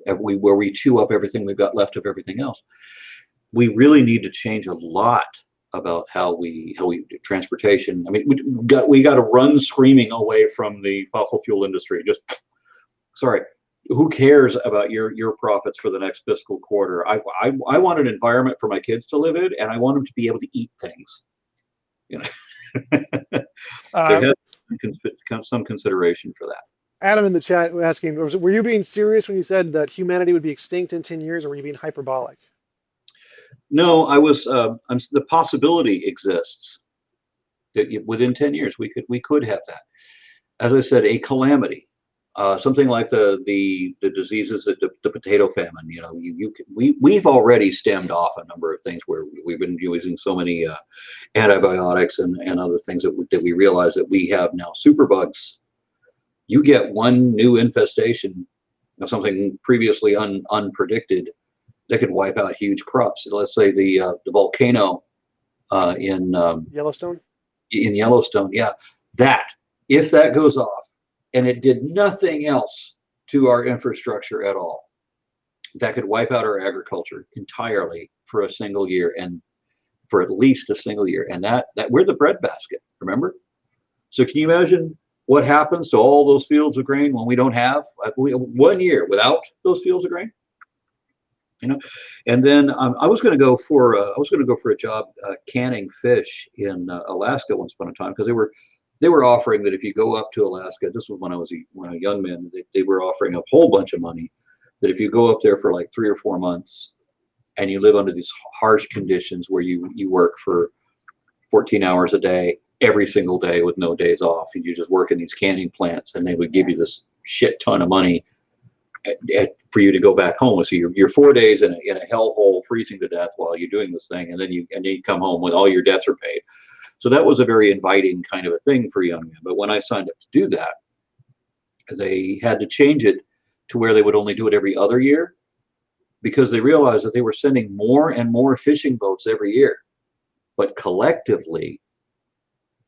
where we chew up everything we've got left of everything else. We really need to change a lot about how we do transportation. I mean, we got to run screaming away from the fossil fuel industry. Just sorry, who cares about your profits for the next fiscal quarter? I want an environment for my kids to live in, and I want them to be able to eat things. There has been some consideration for that. Adam in the chat asking, were you being serious when you said that humanity would be extinct in 10 years, or were you being hyperbolic? No, I was. The possibility exists that within 10 years we could have that. As I said, a calamity, something like the diseases, the potato famine. We've already stemmed off a number of things where we've been using so many antibiotics and other things that we realize that we have now superbugs. You get one new infestation of something previously unpredicted that could wipe out huge crops. Let's say the volcano in Yellowstone. In Yellowstone, yeah, if that goes off and it did nothing else to our infrastructure at all, that could wipe out our agriculture entirely for a single year, and for at least a single year. And that we're the breadbasket, remember? So can you imagine what happens to all those fields of grain when we don't have 1 year without those fields of grain? And then I was going to go for a job canning fish in Alaska once upon a time, because they were offering that if you go up to Alaska, this was when I was a young man, they were offering a whole bunch of money that if you go up there for like 3 or 4 months and you live under these harsh conditions where you work for 14 hours a day every single day with no days off, and you just work in these canning plants, and they would give you this shit ton of money for you to go back home. So you're 4 days in a hellhole, freezing to death while you're doing this thing, and then you come home when all your debts are paid. So that was a very inviting kind of a thing for young men. But when I signed up to do that, they had to change it to where they would only do it every other year, because they realized that they were sending more and more fishing boats every year, but collectively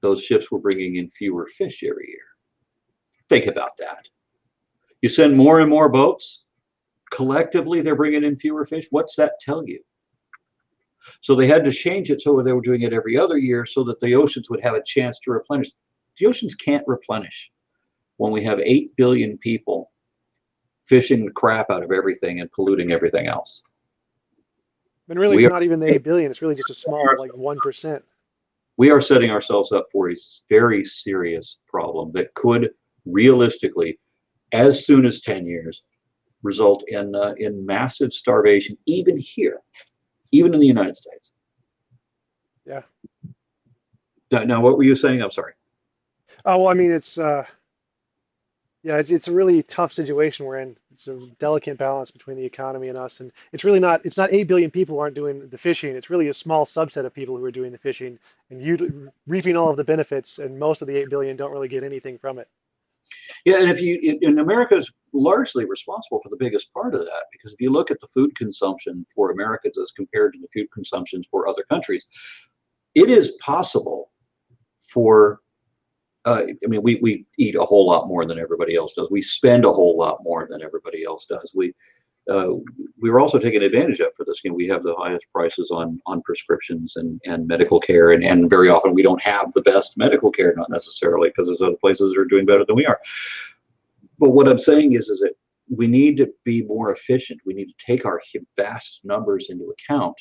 those ships were bringing in fewer fish every year. Think about that. You send more and more boats, collectively they're bringing in fewer fish. What's that tell you? So they had to change it so they were doing it every other year, so that the oceans would have a chance to replenish. The oceans can't replenish when we have 8 billion people fishing the crap out of everything and polluting everything else. And really, it's not even the 8 billion. It's really just a small, like 1%. We are setting ourselves up for a very serious problem that could realistically, as soon as 10 years, result in massive starvation, even here, even in the United States. Yeah. Now, what were you saying? I'm sorry. Oh, well, I mean, it's a really tough situation we're in. It's a delicate balance between the economy and us, and it's not 8 billion people who aren't doing the fishing. It's really a small subset of people who are doing the fishing and you reaping all of the benefits, and most of the 8 billion don't really get anything from it. Yeah, and America is largely responsible for the biggest part of that, because if you look at the food consumption for Americans as compared to the food consumptions for other countries, it is possible for we eat a whole lot more than everybody else does. We spend a whole lot more than everybody else does. We were also taking advantage of for this. We have the highest prices on prescriptions and medical care, and very often we don't have the best medical care, not necessarily because there's other places that are doing better than we are. But what I'm saying is that we need to be more efficient. We need to take our vast numbers into account.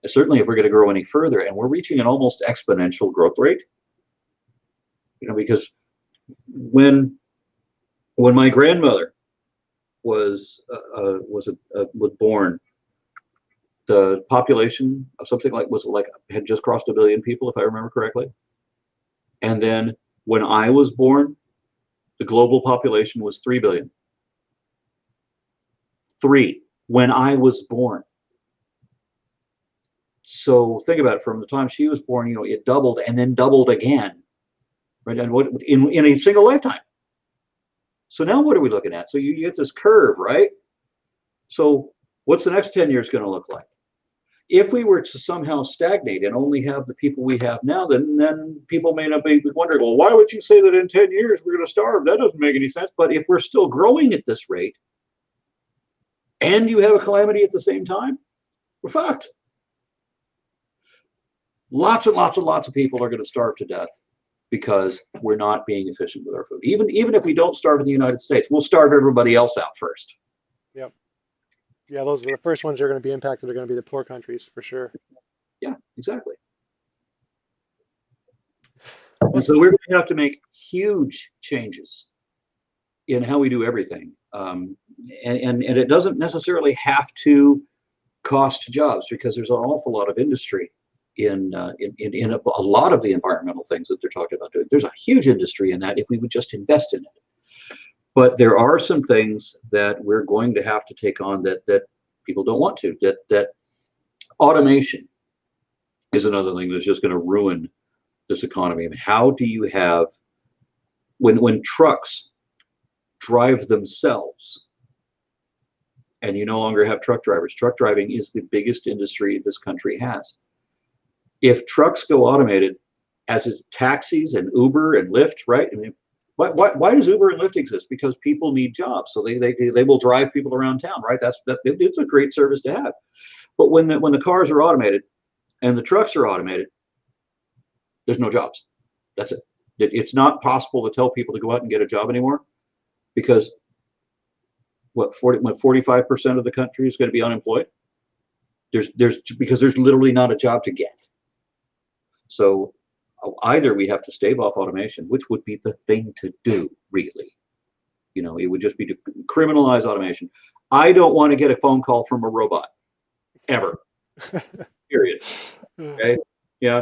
Certainly, if we're going to grow any further, and we're reaching an almost exponential growth rate. because when my grandmother was born, the population of something like had just crossed 1 billion people, if I remember correctly. And then when I was born, the global population was 3 billion. 3 when I was born. So think about it. From the time she was born, it doubled and then doubled again, right? And what in a single lifetime. So now what are we looking at? So you get this curve, right? So what's the next 10 years going to look like? If we were to somehow stagnate and only have the people we have now, then people may not be wondering, well, why would you say that in 10 years we're going to starve? That doesn't make any sense. But if we're still growing at this rate and you have a calamity at the same time, we're fucked. Lots and lots and lots of people are going to starve to death because we're not being efficient with our food. Even if we don't starve in the United States, we'll starve everybody else out first. Yep. Yeah, those are the first ones that are going to be impacted are going to be the poor countries for sure. Yeah, exactly. And so we're going to have to make huge changes in how we do everything. And it doesn't necessarily have to cost jobs, because there's an awful lot of industry in a lot of the environmental things that they're talking about doing. There's a huge industry in that if we would just invest in it. But there are some things that we're going to have to take on that people don't want to. That automation is another thing that's just going to ruin this economy. I mean, how do you have, when trucks drive themselves and you no longer have truck drivers? Truck driving is the biggest industry this country has. If trucks go automated, as is taxis and Uber and Lyft, right? I mean, why does Uber and Lyft exist? Because people need jobs, so they will drive people around town, right? It's a great service to have. But when the cars are automated and the trucks are automated, there's no jobs. That's it. It's not possible to tell people to go out and get a job anymore, because 45% of the country is going to be unemployed. Because there's literally not a job to get. So either we have to stave off automation, which would be the thing to do, really. It would just be to criminalize automation. I don't want to get a phone call from a robot, ever. Period. Okay. Yeah.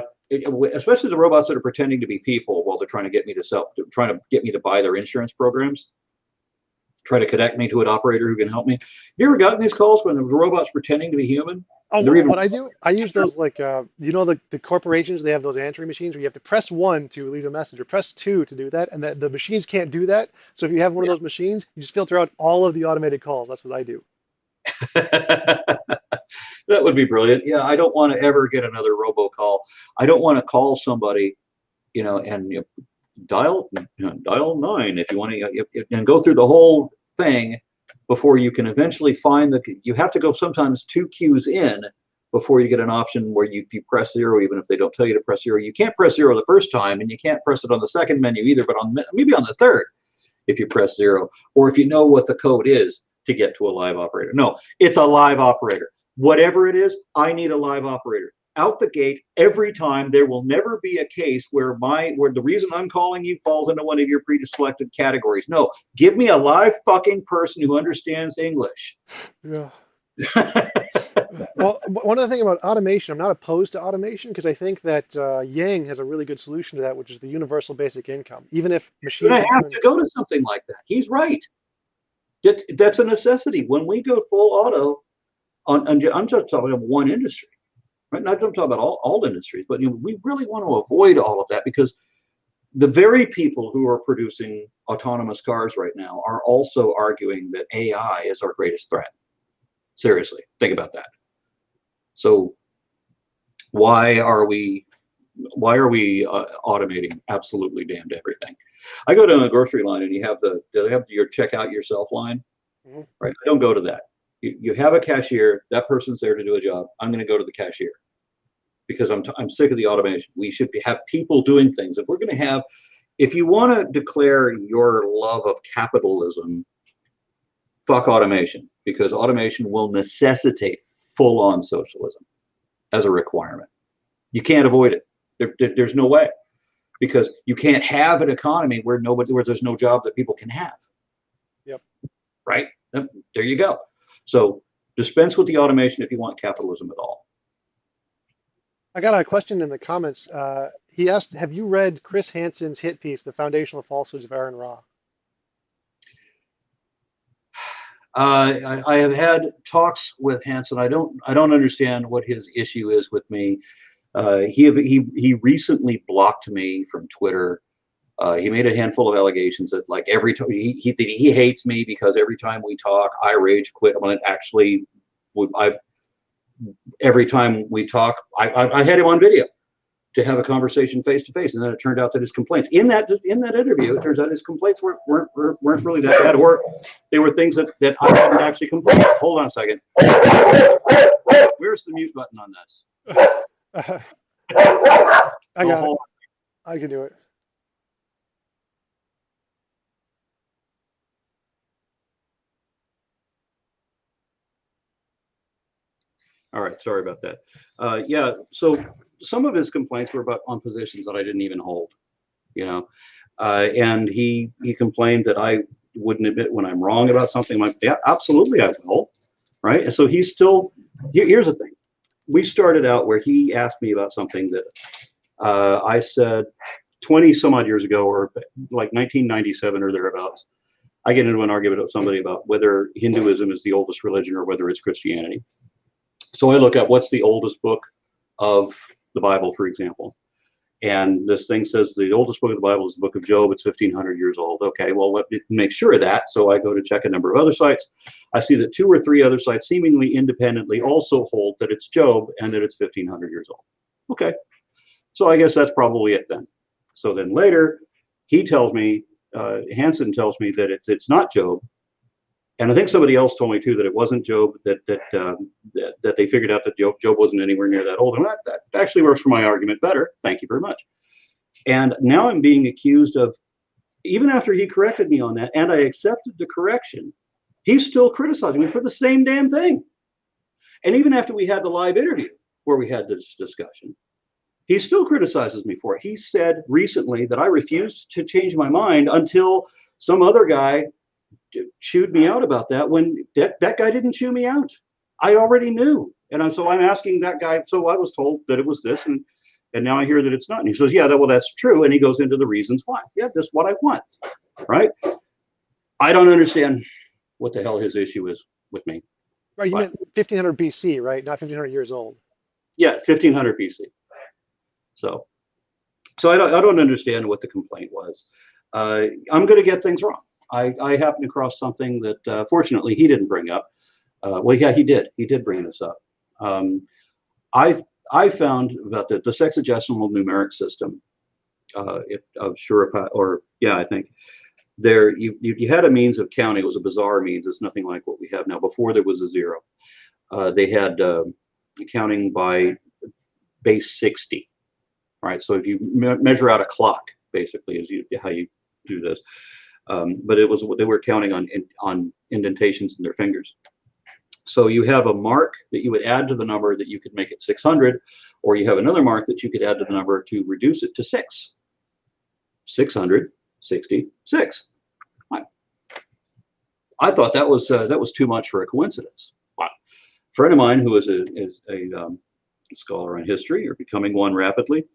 Especially the robots that are pretending to be people while they're trying to get me to buy their insurance programs. Try to connect me to an operator who can help me. You ever gotten these calls when the robot's pretending to be human? Oh, what I do, I use those the corporations, they have those answering machines where you have to press 1 to leave a message or press 2 to do that, and the machines can't do that. So if you have one of those machines, you just filter out all of the automated calls. That's what I do. That would be brilliant. Yeah, I don't want to ever get another robocall. I don't want to call somebody, and dial 9 if you want to, and go through the whole thing before you can eventually find you have to go sometimes 2 queues in before you get an option where if you press 0, even if they don't tell you to press 0. You can't press 0 the first time, and you can't press it on the second menu either, but maybe on the third if you press 0, or if you know what the code is to get to a live operator. No, it's a live operator. Whatever it is, I need a live operator. Out the gate, every time. There will never be a case where the reason I'm calling you falls into one of your pre-selected categories. No, give me a live fucking person who understands English. Yeah. Well, one other thing about automation, I'm not opposed to automation, because I think that Yang has a really good solution to that, which is the universal basic income. Even if machines You're going to have to go to something like that. He's right. That's a necessity. When we go full auto, I'm just talking about one industry. Right? Not talking about all industries, but we really want to avoid all of that, because the very people who are producing autonomous cars right now are also arguing that AI is our greatest threat. Seriously, think about that. So why are we automating absolutely damned everything? I go down the grocery line and they have your check out yourself line, right? I don't go to that. You have a cashier, that person's there to do a job. I'm going to go to the cashier because I'm sick of the automation. We should have people doing things. If you want to declare your love of capitalism, fuck automation, because automation will necessitate full-on socialism as a requirement. You can't avoid it. There's no way. because you can't have an economy where there's no job that people can have. Yep. Right? There you go. So dispense with the automation if you want capitalism at all. I got a question in the comments. He asked, have you read Chris Hansen's hit piece, The Foundational Falsehoods of Aron Ra? I have had talks with Hansen. I don't understand what his issue is with me. He recently blocked me from Twitter. He made a handful of allegations that like every time he hates me because every time we talk, I rage quit. When actually, every time we talk, I had him on video to have a conversation face to face, and then it turned out that his complaints in that interview, it turns out his complaints weren't really that bad, or they were things that I hadn't actually complained. Hold on a second. Where's the mute button on this? I got it. I can do it. All right, sorry about that. Yeah, so some of his complaints were on positions that I didn't even hold, you know, and he complained that I wouldn't admit when I'm wrong about something. I'm like, yeah, absolutely, I will, right? And so he's still. Here's the thing: we started out where he asked me about something that I said 20 some odd years ago, or like 1997 or thereabouts. I get into an argument with somebody about whether Hinduism is the oldest religion or whether it's Christianity. So I look up what's the oldest book of the Bible, for example. And this thing says the oldest book of the Bible is the book of Job. It's 1,500 years old. Okay, well, let me make sure of that. So I go to check a number of other sites. I see that 2 or 3 other sites seemingly independently also hold that it's Job and that it's 1,500 years old. Okay, so I guess that's probably it then. So then later, he tells me, Hansen tells me that it's not Job. And I think somebody else told me too that it wasn't Job, that they figured out that Job wasn't anywhere near that old. And that actually works for my argument better. Thank you very much. And now I'm being accused of, even after he corrected me on that, and I accepted the correction, he's still criticizing me for the same damn thing. And even after we had the live interview where we had this discussion, he still criticizes me for it. He said recently that I refused to change my mind until some other guy chewed me out about that, when that guy didn't chew me out. I already knew. And so I'm asking that guy, so I was told that it was this, and now I hear that it's not. And he says, yeah, well, that's true. And he goes into the reasons why. Yeah, that's what I want, right? I don't understand what the hell his issue is with me. Right, you meant 1500 BC, right? Not 1500 years old. Yeah, 1500 BC. So I don't understand what the complaint was. I'm going to get things wrong. I happened to cross something that fortunately he didn't bring up. Well, yeah, he did. He did bring this up. I found about the sexagesimal numeric system of Shurapa, or yeah, I think there you had a means of counting. It was a bizarre means. It's nothing like what we have now. Before there was a zero. They had counting by base 60. Right. So if you measure out a clock, basically, is how you do this. But it was they were counting on indentations in their fingers. So you have a mark that you would add to the number that you could make it 600, or you have another mark that you could add to the number to reduce it to 6. 666. I thought that was too much for a coincidence. Wow. A friend of mine who is a scholar on history, or becoming one rapidly,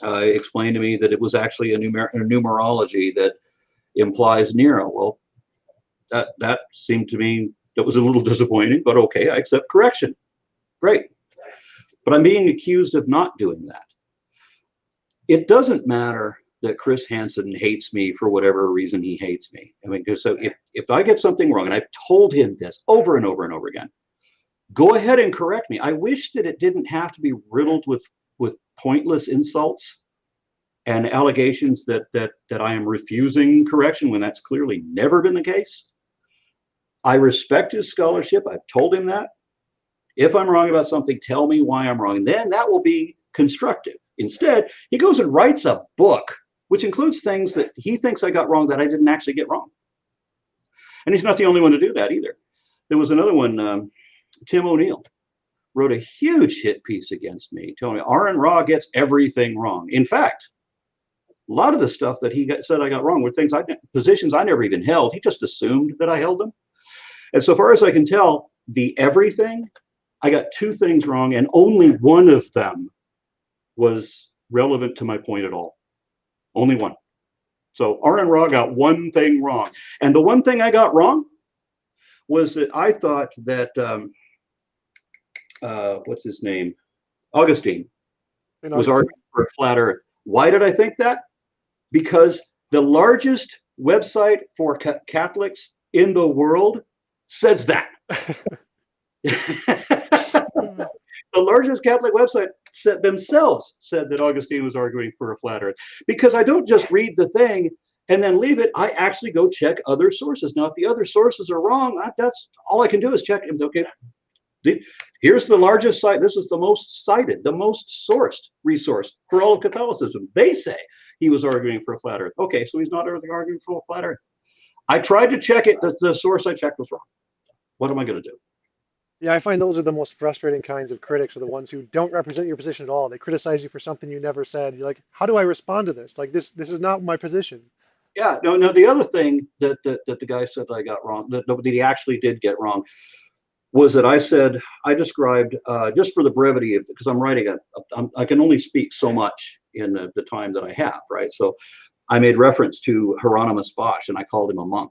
explained to me that it was actually a numerology that implies Nero. Well, that seemed to me, that was a little disappointing, but okay, I accept correction. Great. But I'm being accused of not doing that. It doesn't matter that Chris Hansen hates me for whatever reason he hates me. I mean, so if I get something wrong, and I've told him this over and over and over again, go ahead and correct me. I wish that it didn't have to be riddled with pointless insults and allegations that I am refusing correction when that's clearly never been the case. I respect his scholarship. I've told him that. If I'm wrong about something, tell me why I'm wrong. And then that will be constructive. Instead, he goes and writes a book, which includes things that he thinks I got wrong that I didn't actually get wrong. And he's not the only one to do that either. There was another one, Tim O'Neill, wrote a huge hit piece against me, telling me Aron Ra gets everything wrong. In fact, A lot of the stuff that said I got wrong were things positions I never even held. He just assumed that I held them. And so far as I can tell, the everything, I got 2 things wrong, and only one of them was relevant to my point at all. Only one. So Aron Ra got 1 thing wrong. And the one thing I got wrong was that I thought that, what's his name? Augustine was arguing for a flat earth. Why did I think that? Because the largest website for Catholics in the world says that. The largest Catholic website themselves said that Augustine was arguing for a flat earth. Because I don't just read the thing and then leave it. I actually go check other sources. Now, if the other sources are wrong, that's all I can do is check. Okay, here's the largest site. This is the most cited, the most sourced resource for all of Catholicism. They say he was arguing for a flat earth. Okay, so he's not arguing for a flat earth. I tried to check it. The source I checked was wrong. What am I going to do? Yeah, I find those are the most frustrating kinds of critics, are the ones who don't represent your position at all. They criticize you for something you never said. You're like, how do I respond to this? Like, this is not my position. Yeah, no. The other thing that the guy said I got wrong, that he actually did get wrong, was that I described, just for the brevity of, because I'm writing I can only speak so much in the time that I have, right? So I made reference to Hieronymus Bosch, and I called him a monk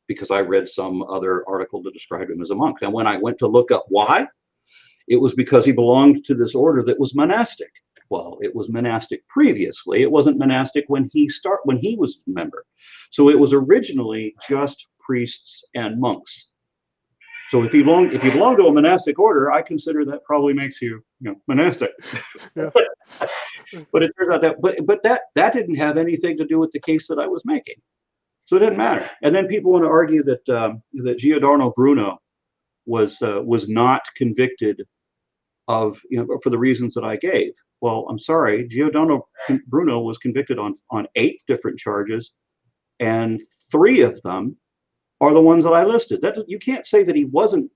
because I read some other article that described him as a monk. And when I went to look up why, it was because he belonged to this order that was monastic. Well, it was monastic previously. It wasn't monastic when he was a member. So it was originally just priests and monks. So if you belong to a monastic order, I consider that probably makes you, monastic. Yeah. But it turns out that didn't have anything to do with the case that I was making. So it didn't matter. And then people want to argue that that Giordano Bruno was not convicted of, for the reasons that I gave. Well, I'm sorry, Giordano Bruno was convicted on 8 different charges, and 3 of them are the ones that I listed. You can't say that he wasn't.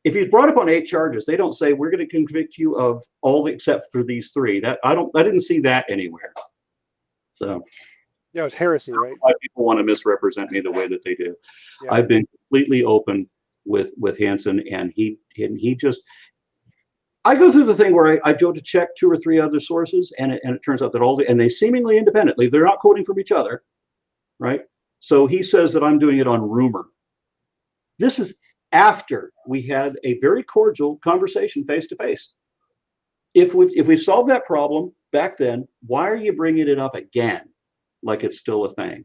If he's brought up on 8 charges, they don't say we're going to convict you of all except for these 3. I didn't see that anywhere. So Yeah, it was heresy, right? Why people want to misrepresent me the way that they do. Yeah. I've been completely open with Hansen, and he just. I go through the thing where I go to check 2 or 3 other sources, and it turns out that and they seemingly independently, they're not quoting from each other, right? So he says that I'm doing it on rumor. This is after we had a very cordial conversation face to face. If we solved that problem back then, why are you bringing it up again like it's still a thing?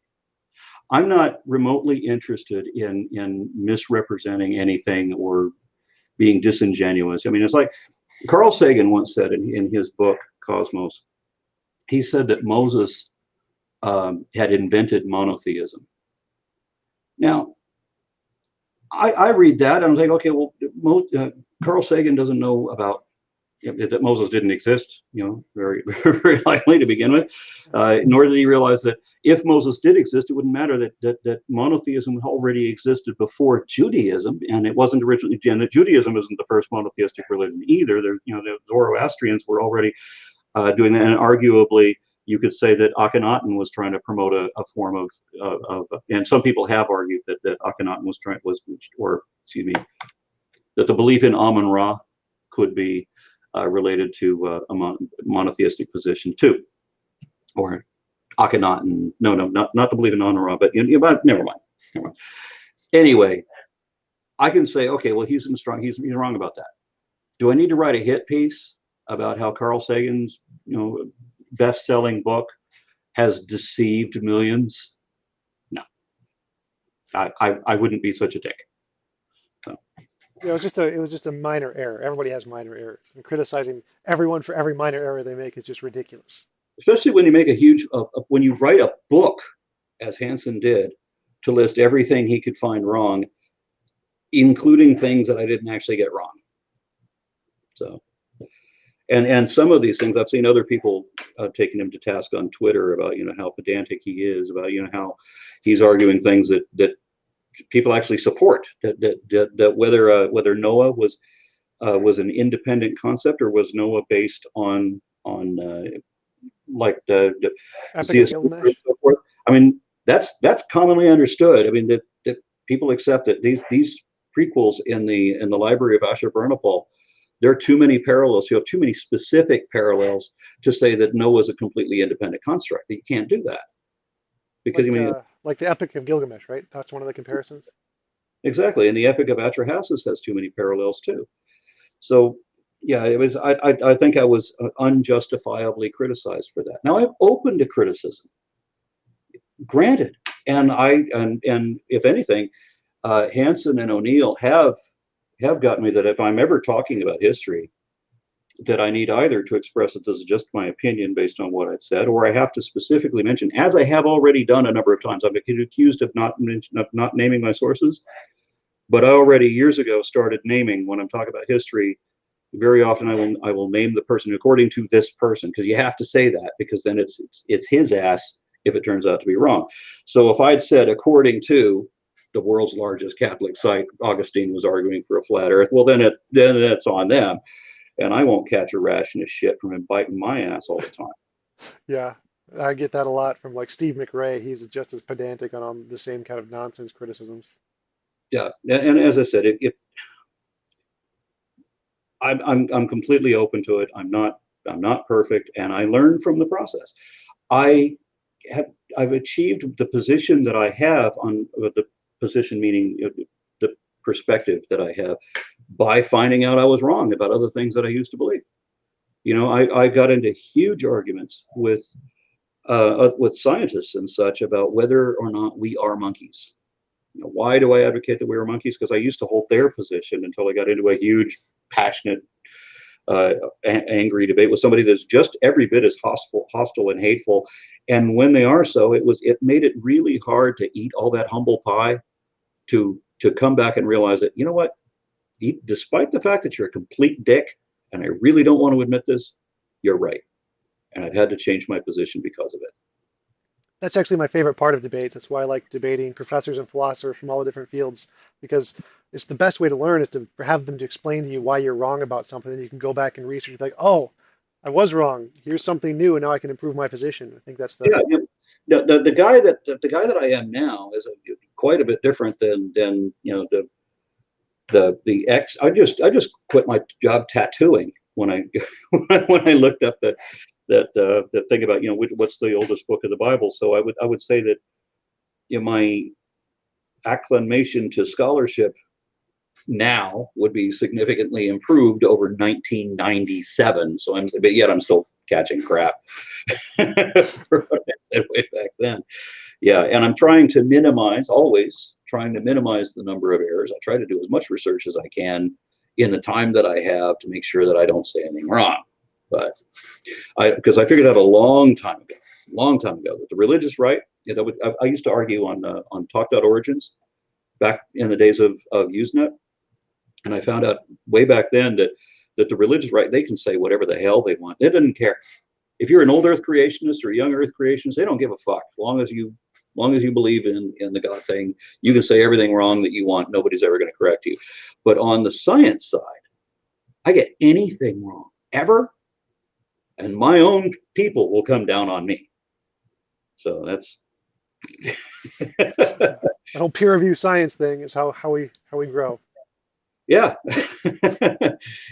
I'm not remotely interested in misrepresenting anything or being disingenuous. I mean, it's like Carl Sagan once said in his book, Cosmos, he said that Moses had invented monotheism. Now, I read that and I'm like, okay, well, Carl Sagan doesn't know about that Moses didn't exist, very, very likely to begin with, nor did he realize that if Moses did exist, it wouldn't matter that monotheism already existed before Judaism, and it wasn't originally, and that Judaism isn't the first monotheistic religion either. The Zoroastrians were already doing that, and arguably, you could say that Akhenaten was trying to promote a form of, and some people have argued that Akhenaten that the belief in Amun-Ra could be related to a monotheistic position too, or Akhenaten. No, not the belief in Amun-Ra, but never mind. Anyway, I can say, okay, well, he's wrong about that. Do I need to write a hit piece about how Carl Sagan's best-selling book has deceived millions? No, I wouldn't be such a dick. So. It was just a minor error. Everybody has minor errors, and criticizing everyone for every minor error they make is just ridiculous. Especially when you make a huge, when you write a book, as Hansen did, to list everything he could find wrong, including things that I didn't actually get wrong. So. And some of these things, I've seen other people taking him to task on Twitter about, how pedantic he is, about, how he's arguing things that people actually support, that whether Noah was an independent concept, or was Noah based on like the Epic of C.S. Lewis and Gilgamesh. so forth. I mean, that's commonly understood. I mean that people accept that these prequels in the Library of Ashurbanipal, there are too many parallels. You have too many specific parallels to say that Noah is a completely independent construct. You can't do that because I mean Like the Epic of Gilgamesh, right? That's one of the comparisons. exactly, and the Epic of Atrahasis has too many parallels too. So yeah, it was. I think I was unjustifiably criticized for that. Now I'm open to criticism, granted, and if anything, Hansen and O'Neill have gotten me that if I'm ever talking about history, that I need either to express that this is just my opinion based on what I've said, or I have to specifically mention, as I have already done a number of times. I've been accused of not naming my sources, but I already years ago started naming when I'm talking about history. Very often I will name the person according to this person, because you have to say that, because then it's his ass if it turns out to be wrong. So if I'd said according to the world's largest Catholic site, Augustine was arguing for a flat Earth, well then it's on them, and I won't catch a ration of shit from him biting my ass all the time. Yeah, I get that a lot from like Steve McRae. He's just as pedantic on the same kind of nonsense criticisms. Yeah, and as I said, I'm completely open to it. I'm not perfect, and I learn from the process. I have I've achieved the position that I have on the position, meaning the perspective that I have, by finding out I was wrong about other things that I used to believe. I got into huge arguments with scientists and such about whether or not we are monkeys. Why do I advocate that we are monkeys? Because I used to hold their position until I got into a huge, passionate, angry debate with somebody that's just every bit as hostile and hateful. And when they are so, it made it really hard to eat all that humble pie, to come back and realize that, you know what, despite the fact that you're a complete dick, and I really don't want to admit this, you're right. And I've had to change my position because of it. That's actually my favorite part of debates. That's why I like debating professors and philosophers from all the different fields, because it's the best way to learn is to have them to explain to you why you're wrong about something. Then you can go back and research, like, oh, I was wrong. Here's something new, and now I can improve my position. I think that's the Yeah, the guy that I am now is quite a bit different than the ex. I just quit my job tattooing when I when I looked up that thing about what's the oldest book of the Bible. So I would say that my acclamation to scholarship now would be significantly improved over 1997. So but yet I'm still catching crap for what I said way back then. Yeah, and I'm trying to minimize, always trying to minimize the number of errors. I try to do as much research as I can in the time that I have to make sure that I don't say anything wrong. But because I figured out a long time ago, that the religious right, I used to argue on talk.origins back in the days of Usenet, and I found out way back then that the religious right, they can say whatever the hell they want. They didn't care. If you're an old Earth creationist or a young Earth creationist, they don't give a fuck. As long as you believe in the God thing, you can say everything wrong that you want. Nobody's ever going to correct you. But on the science side, I get anything wrong ever, and my own people will come down on me. So that's that whole peer review science thing is how we grow. yeah.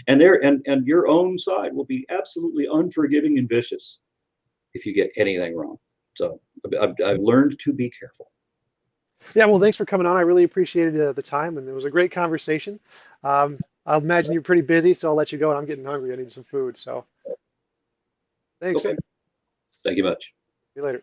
And your own side will be absolutely unforgiving and vicious if you get anything wrong. So I've learned to be careful. Yeah, well, thanks for coming on. I really appreciated the time, and it was a great conversation. I'll imagine you're pretty busy, so I'll let you go. And I'm getting hungry. I need some food. So thanks. Okay. See Thank you much. you later.